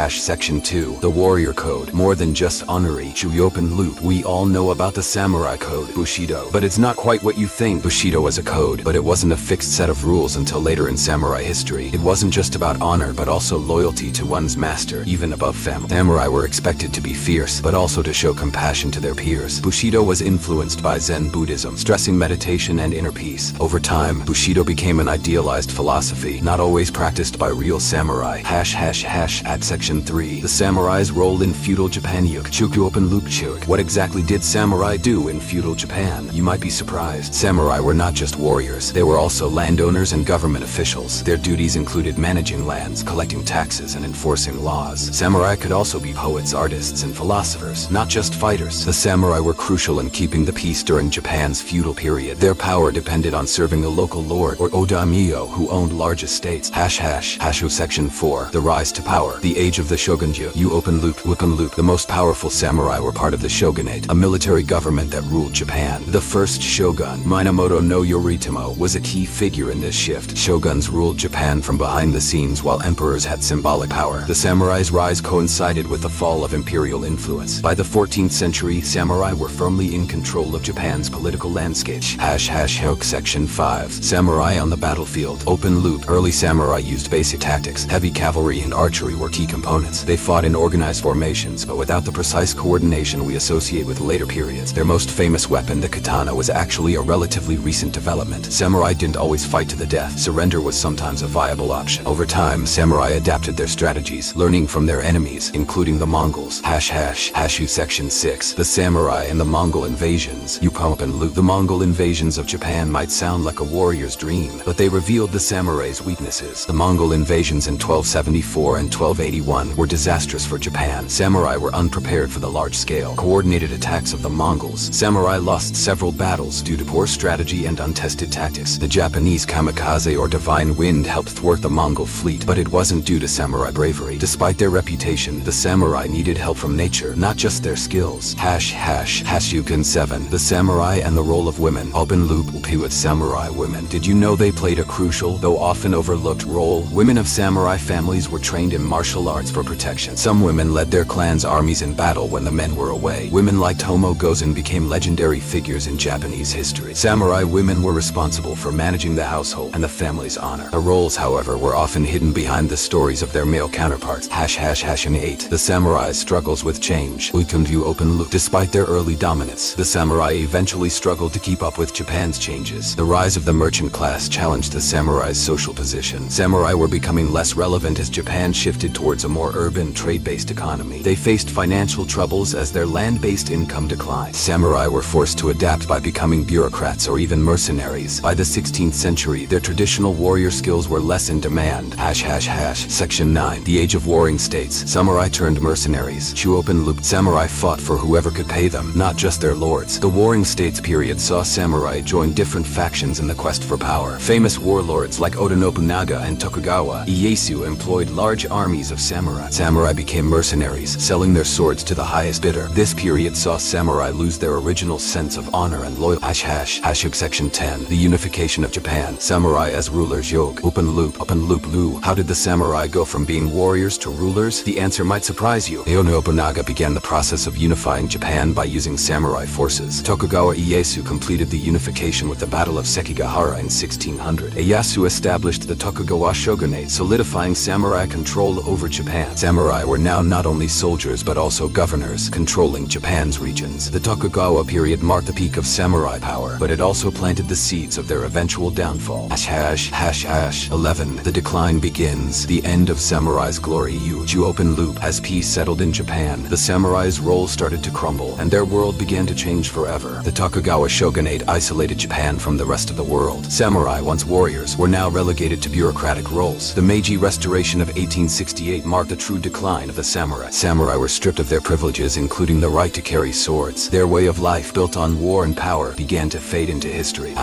Section 2. The Warrior Code. More than just honorary. Open loop. We all know about the Samurai Code, Bushido. But it's not quite what you think. Bushido was a code, but it wasn't a fixed set of rules until later in samurai history. It wasn't just about honor, but also loyalty to one's master, even above family. Samurai were expected to be fierce, but also to show compassion to their peers. Bushido was influenced by Zen Buddhism, stressing meditation and inner peace. Over time, Bushido became an idealized philosophy, not always practiced by real samurai. At section 3. The samurai's role in feudal Japan. Open loop. What exactly did samurai do in feudal Japan? You might be surprised. Samurai were not just warriors, they were also landowners and government officials. Their duties included managing lands, collecting taxes, and enforcing laws. Samurai could also be poets, artists, and philosophers, not just fighters. The samurai were crucial in keeping the peace during Japan's feudal period. Their power depended on serving a local lord or odaimyo who owned large estates. Section 4. The rise to power. The age of the shogunju. Open loop. The most powerful samurai were part of the shogunate, a military government that ruled Japan. The first shogun, Minamoto no Yoritomo, was a key figure in this shift. Shoguns ruled Japan from behind the scenes while emperors had symbolic power. The samurai's rise coincided with the fall of imperial influence. By the 14th century, samurai were firmly in control of Japan's political landscape. Section 5. Samurai on the battlefield. Open loop. Early samurai used basic tactics. Heavy cavalry and archery were key components. They fought in organized formations, but without the precise coordination we associate with later periods. Their most famous weapon, the katana, was actually a relatively recent development. Samurai didn't always fight to the death. Surrender was sometimes a viable option. Over time, samurai adapted their strategies, learning from their enemies, including the Mongols. Section 6. The samurai and the Mongol invasions. Open loop. The Mongol invasions of Japan might sound like a warrior's dream, but they revealed the samurai's weaknesses. The Mongol invasions in 1274 and 1281 were disastrous for Japan. Samurai were unprepared for the large-scale, coordinated attacks of the Mongols. Samurai lost several battles due to poor strategy and untested tactics. The Japanese kamikaze or divine wind helped thwart the Mongol fleet, but it wasn't due to samurai bravery. Despite their reputation, the samurai needed help from nature, not just their skills. Shogun 7. The samurai and the role of women. Open loop. With samurai women. Did you know they played a crucial, though often overlooked, role? Women of samurai families were trained in martial arts for protection. Some women led their clan's armies in battle when the men were away. Women like Tomo Gozen became legendary figures in Japanese history. Samurai women were responsible for managing the household and the family's honor. The roles, however, were often hidden behind the stories of their male counterparts. 8. The samurai's struggles with change. Open loop. Despite their early dominance, the samurai eventually struggled to keep up with Japan's changes. The rise of the merchant class challenged the samurai's social position. Samurai were becoming less relevant as Japan shifted towards a more urban, trade-based economy. They faced financial troubles as their land-based income declined. Samurai were forced to adapt by becoming bureaucrats or even mercenaries. By the 16th century, their traditional warrior skills were less in demand. Section 9. The Age of Warring States. Samurai turned mercenaries. Open loop. Samurai fought for whoever could pay them, not just their lords. The Warring States period saw samurai join different factions in the quest for power. Famous warlords like Oda Nobunaga and Tokugawa Ieyasu employed large armies of samurai. Samurai became mercenaries, selling their swords to the highest bidder. This period saw samurai lose their original sense of honor and loyalty. Section 10. The Unification of Japan. Samurai as rulers. Open loop. How did the samurai go from being warriors to rulers? The answer might surprise you. Oda Nobunaga began the process of unifying Japan by using samurai forces. Tokugawa Ieyasu completed the unification with the Battle of Sekigahara in 1600. Ieyasu established the Tokugawa shogunate, solidifying samurai control over Japan. Samurai were now not only soldiers but also governors, controlling Japan's regions. The Tokugawa period marked the peak of samurai power, but it also planted the seeds of their eventual downfall. 11. The decline begins. The end of samurai's glory. Open loop. As peace settled in Japan, the samurai's role started to crumble, and their world began to change forever. The Tokugawa shogunate isolated Japan from the rest of the world. Samurai, once warriors, were now relegated to bureaucratic roles. The Meiji Restoration of 1868 marked a true decline of the samurai. Samurai were stripped of their privileges, including the right to carry swords. Their way of life, built on war and power, began to fade into history.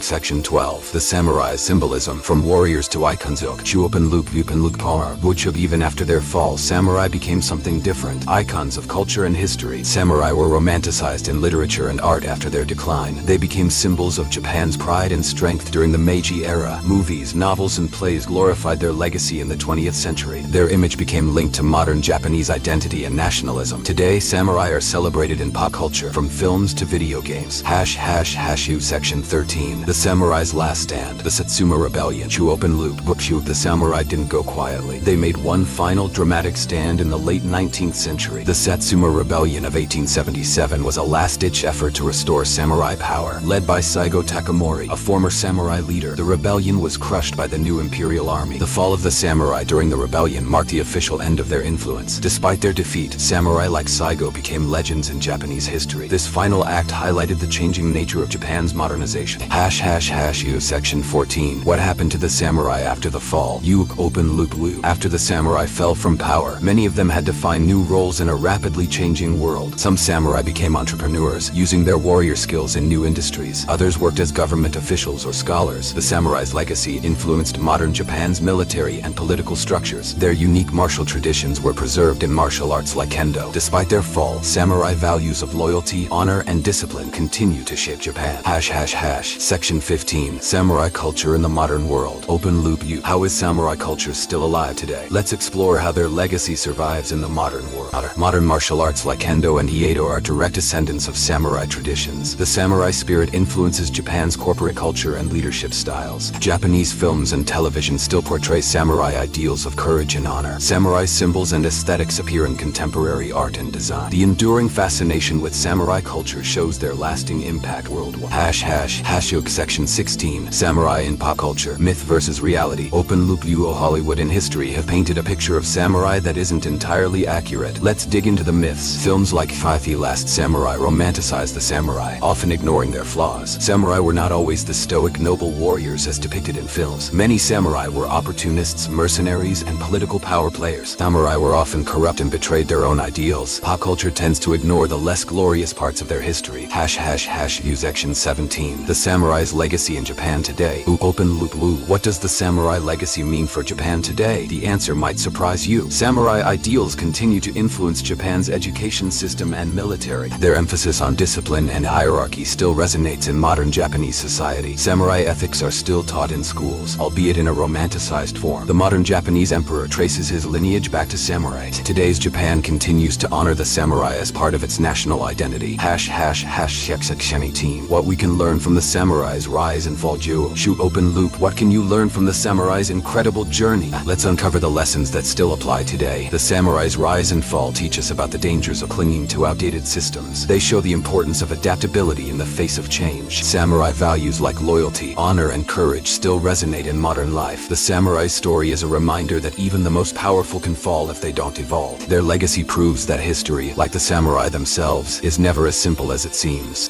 Section 12. The samurai's symbolism. From warriors to icons. Open loop. Even after their fall, samurai became something different. Icons of culture and history. Samurai were romanticized in literature and art after their decline. They became symbols of Japan's pride and strength during During the Meiji era, movies, novels, and plays glorified their legacy in the 20th century. Their image became linked to modern Japanese identity and nationalism. Today, samurai are celebrated in pop culture, from films to video games. ###U Section 13. The Samurai's Last Stand. The Satsuma Rebellion. Open loop. The samurai didn't go quietly. They made one final dramatic stand in the late 19th century. The Satsuma Rebellion of 1877 was a last-ditch effort to restore samurai power. Led by Saigo Takamori, a former samurai leader, the rebellion was crushed by the new imperial army. The fall of the samurai during the rebellion marked the official end of their influence. Despite their defeat, samurai like Saigo became legends in Japanese history. This final act highlighted the changing nature of Japan's modernization. ###U Section 14. What happened to the samurai after the fall? Open loop. After the samurai fell from power, many of them had to find new roles in a rapidly changing world. Some samurai became entrepreneurs, using their warrior skills in new industries. Others worked as government officials or scholars. The samurai's legacy influenced modern Japan's military and political structures. Their unique martial traditions were preserved in martial arts like kendo. Despite their fall, samurai values of loyalty, honor, and discipline continue to shape Japan. Section 15. Samurai culture in the modern world. Open loop. How is samurai culture still alive today? Let's explore how their legacy survives in the modern world. Modern martial arts like kendo and iaido are direct descendants of samurai traditions. The samurai spirit influences Japan's corporate culture and leadership styles. Japanese films and television still portray samurai ideals of courage and honor. Samurai symbols and aesthetics appear in contemporary art and design. The enduring fascination with samurai culture shows their lasting impact worldwide. Section 16. Samurai in pop culture. Myth versus reality. Open loop. Hollywood and history have painted a picture of samurai that isn't entirely accurate. Let's dig into the myths. Films like The Last Samurai romanticize the samurai, often ignoring their flaws. Samurai were not always the stoic, noble warriors as depicted in films. Many samurai were opportunists, mercenaries, and political power players. Samurai were often corrupt and betrayed their own ideals. Pop culture tends to ignore the less glorious parts of their history. Section 17. The samurai's legacy in Japan today. Open loop. What does the samurai legacy mean for Japan today? The answer might surprise you. Samurai ideals continue to influence Japan's education system and military. Their emphasis on discipline and hierarchy still resonates in modern Japanese society. Samurai ethics are still taught in schools, albeit in a romanticized form. The modern Japanese emperor traces his lineage back to samurai. Today's Japan continues to honor the samurai as part of its national identity. Section 18. What we can learn from the samurai's rise and fall. Open loop. What can you learn from the samurai's incredible journey? Let's uncover the lessons that still apply today. The samurai's rise and fall teach us about the dangers of clinging to outdated systems. They show the importance of adaptability in the face of change. Samurai values like loyalty, honor, and courage still resonate in modern life. The samurai's story is a reminder that even the most powerful can fall if they don't evolve. Their legacy proves that history, like the samurai themselves, is never as simple as it seems.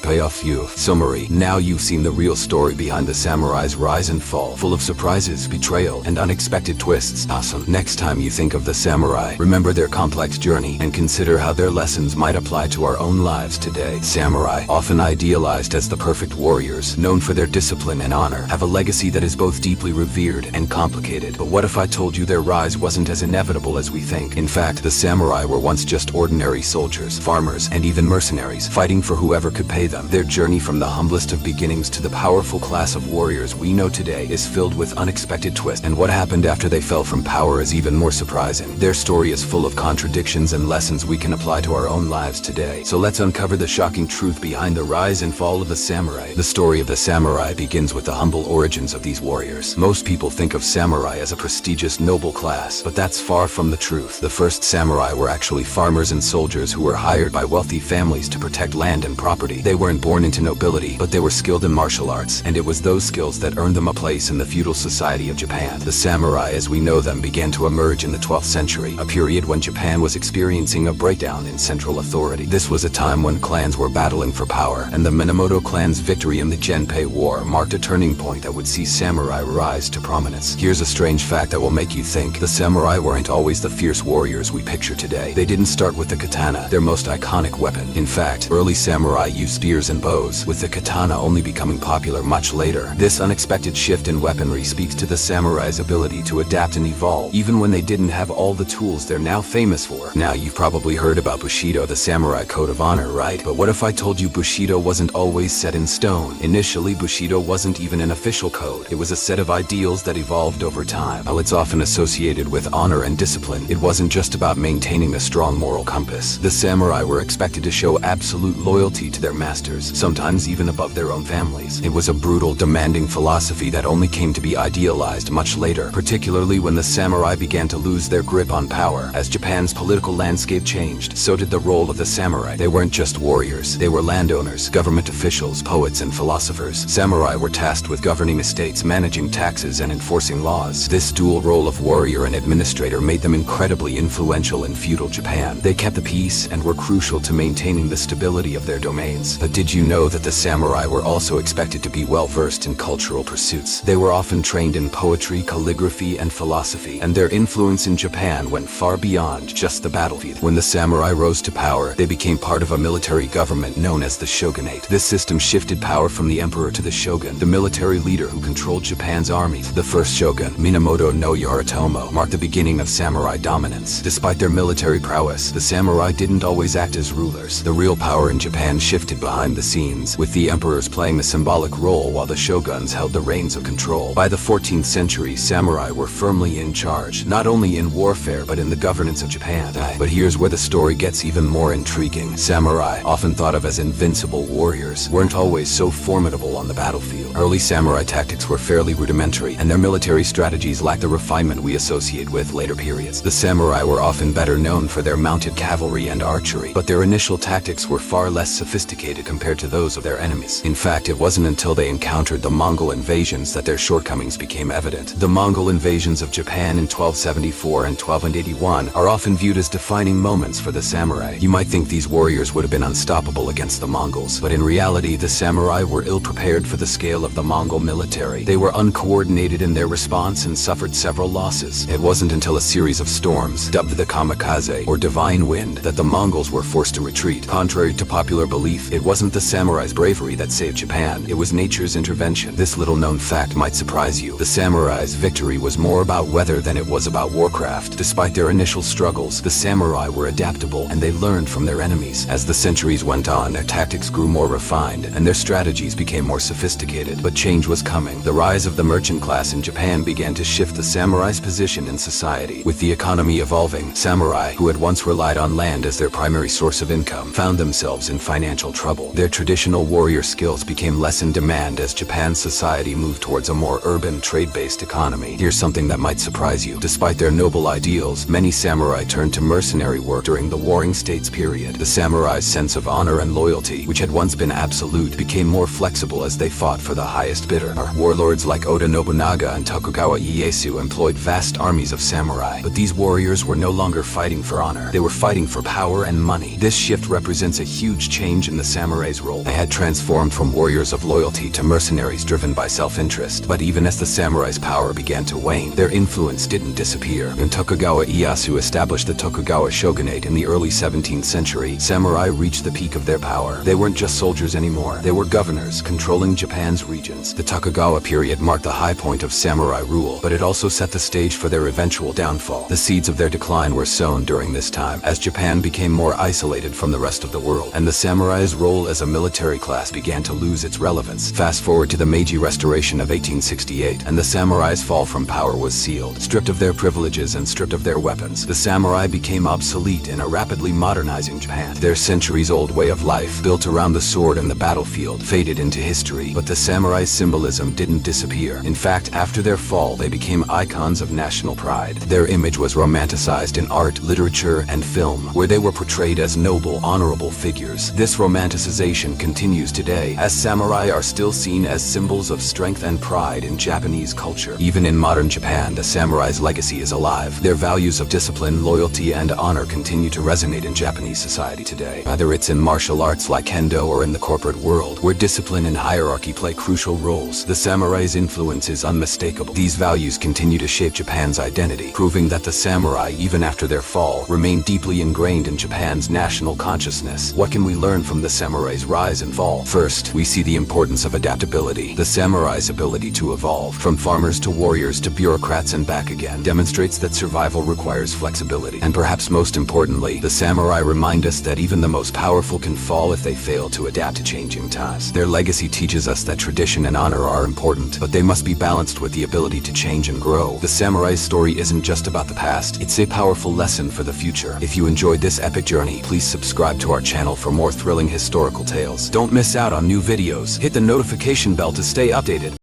Payoff. Summary. Now you've seen the real story behind the samurai's rise and fall, full of surprises, betrayal, and unexpected twists. Awesome. Next time you think of the samurai, remember their complex journey and consider how their lessons might apply to our own lives today. Samurai, often idealized as the perfect warriors, known for their discipline and honor, have a legacy that is both deeply revered and complicated. But what if I told you their rise wasn't as inevitable as we think? In fact, the samurai were once just ordinary soldiers, farmers, and even mercenaries, fighting for whoever could pay them. Their journey from the humblest of beginnings to the powerful class of warriors we know today is filled with unexpected twists. And what happened after they fell from power is even more surprising. Their story is full of contradictions and lessons we can apply to our own lives today. So let's uncover the shocking truth behind the rise and fall of the samurai. The story of the samurai begins with the humble origins of these warriors. Most people think of samurai as a prestigious noble class, but that's far from the truth. The first samurai were actually farmers and soldiers who were hired by wealthy families to protect land and property. They weren't born into nobility, but they were skilled in martial arts, and it was those skills that earned them a place in the feudal society of Japan. The samurai, as we know them, began to emerge in the 12th century, a period when Japan was experiencing a breakdown in central authority. This was a time when clans were battling for power, and the Minamoto clan's victory in the Genpei War marked a turning point that would see samurai rise to prominence. Here's a strange fact that will make you think. The samurai weren't always the fierce warriors we picture today. They didn't start with the katana, their most iconic weapon. In fact, early samurai used spears and bows, with the katana only becoming popular much later. This unexpected shift in weaponry speaks to the samurai's ability to adapt and evolve, even when they didn't have all the tools they're now famous for. Now, you've probably heard about Bushido, the samurai code of honor, right? But what if I told you Bushido wasn't always set in stone? Initially, Originally, Bushido wasn't even an official code. It was a set of ideals that evolved over time. While it's often associated with honor and discipline, it wasn't just about maintaining a strong moral compass. The samurai were expected to show absolute loyalty to their masters, sometimes even above their own families. It was a brutal, demanding philosophy that only came to be idealized much later, particularly when the samurai began to lose their grip on power. As Japan's political landscape changed, so did the role of the samurai. They weren't just warriors. They were landowners, government officials, poets, and philosophers. Samurai were tasked with governing estates, managing taxes, and enforcing laws. This dual role of warrior and administrator made them incredibly influential in feudal Japan. They kept the peace and were crucial to maintaining the stability of their domains. But did you know that the samurai were also expected to be well-versed in cultural pursuits? They were often trained in poetry, calligraphy, and philosophy, and their influence in Japan went far beyond just the battlefield. When the samurai rose to power, they became part of a military government known as the shogunate. This system shifted power from the emperor to the shogun, the military leader who controlled Japan's armies. The first shogun, Minamoto no Yoritomo, marked the beginning of samurai dominance. Despite their military prowess, the samurai didn't always act as rulers. The real power in Japan shifted behind the scenes, with the emperors playing a symbolic role while the shoguns held the reins of control. By the 14th century, samurai were firmly in charge, not only in warfare but in the governance of Japan. But here's where the story gets even more intriguing. Samurai, often thought of as invincible warriors, weren't always so formidable on the battlefield. Early samurai tactics were fairly rudimentary, and their military strategies lacked the refinement we associate with later periods. The samurai were often better known for their mounted cavalry and archery, but their initial tactics were far less sophisticated compared to those of their enemies. In fact, it wasn't until they encountered the Mongol invasions that their shortcomings became evident. The Mongol invasions of Japan in 1274 and 1281 are often viewed as defining moments for the samurai. You might think these warriors would have been unstoppable against the Mongols, but in reality, the samurai were ill-prepared for the scale of the Mongol military. They were uncoordinated in their response and suffered several losses. It wasn't until a series of storms, dubbed the kamikaze, or divine wind, that the Mongols were forced to retreat. Contrary to popular belief, it wasn't the samurai's bravery that saved Japan. It was nature's intervention. This little-known fact might surprise you. The samurai's victory was more about weather than it was about warcraft. Despite their initial struggles, the samurai were adaptable, and they learned from their enemies. As the centuries went on, their tactics grew more refined, and their strategies became more sophisticated. But change was coming. The rise of the merchant class in Japan began to shift the samurai's position in society. With the economy evolving, samurai, who had once relied on land as their primary source of income, found themselves in financial trouble. Their traditional warrior skills became less in demand as Japan's society moved towards a more urban, trade-based economy. Here's something that might surprise you. Despite their noble ideals, many samurai turned to mercenary work during the Warring States period. The samurai's sense of honor and loyalty, which had once been absolute, became more flexible as they fought for the highest bidder. Warlords like Oda Nobunaga and Tokugawa Ieyasu employed vast armies of samurai, but these warriors were no longer fighting for honor. They were fighting for power and money. This shift represents a huge change in the samurai's role. They had transformed from warriors of loyalty to mercenaries driven by self-interest. But even as the samurai's power began to wane, their influence didn't disappear. When Tokugawa Ieyasu established the Tokugawa shogunate in the early 17th century, samurai reached the peak of their power. They weren't just soldiers anymore. They were governors, controlling Japan's regions. The Tokugawa period marked the high point of samurai rule, but it also set the stage for their eventual downfall. The seeds of their decline were sown during this time, as Japan became more isolated from the rest of the world, and the samurai's role as a military class began to lose its relevance. Fast forward to the Meiji Restoration of 1868, and the samurai's fall from power was sealed. Stripped of their privileges and stripped of their weapons, the samurai became obsolete in a rapidly modernizing Japan. Their centuries-old way of life, built around the sword and the battlefield, faded into history, but the samurai's symbolism didn't disappear. In fact, after their fall, they became icons of national pride. Their image was romanticized in art, literature, and film, where they were portrayed as noble, honorable figures. This romanticization continues today, as samurai are still seen as symbols of strength and pride in Japanese culture. Even in modern Japan, the samurai's legacy is alive. Their values of discipline, loyalty, and honor continue to resonate in Japanese society today. Whether it's in martial arts like kendo or in the corporate world, where discipline and hierarchy play crucial roles, the samurai's influence is unmistakable. These values continue to shape Japan's identity, proving that the samurai, even after their fall, remain deeply ingrained in Japan's national consciousness. What can we learn from the samurai's rise and fall? First, we see the importance of adaptability. The samurai's ability to evolve, from farmers to warriors to bureaucrats and back again, demonstrates that survival requires flexibility. And perhaps most importantly, the samurai remind us that even the most powerful can fall if they fail to adapt to changing times. Their legacy teaches us that tradition and honor are important, but they must be balanced with the ability to change and grow. The samurai's story isn't just about the past, it's a powerful lesson for the future. If you enjoyed this epic journey, please subscribe to our channel for more thrilling historical tales. Don't miss out on new videos. Hit the notification bell to stay updated.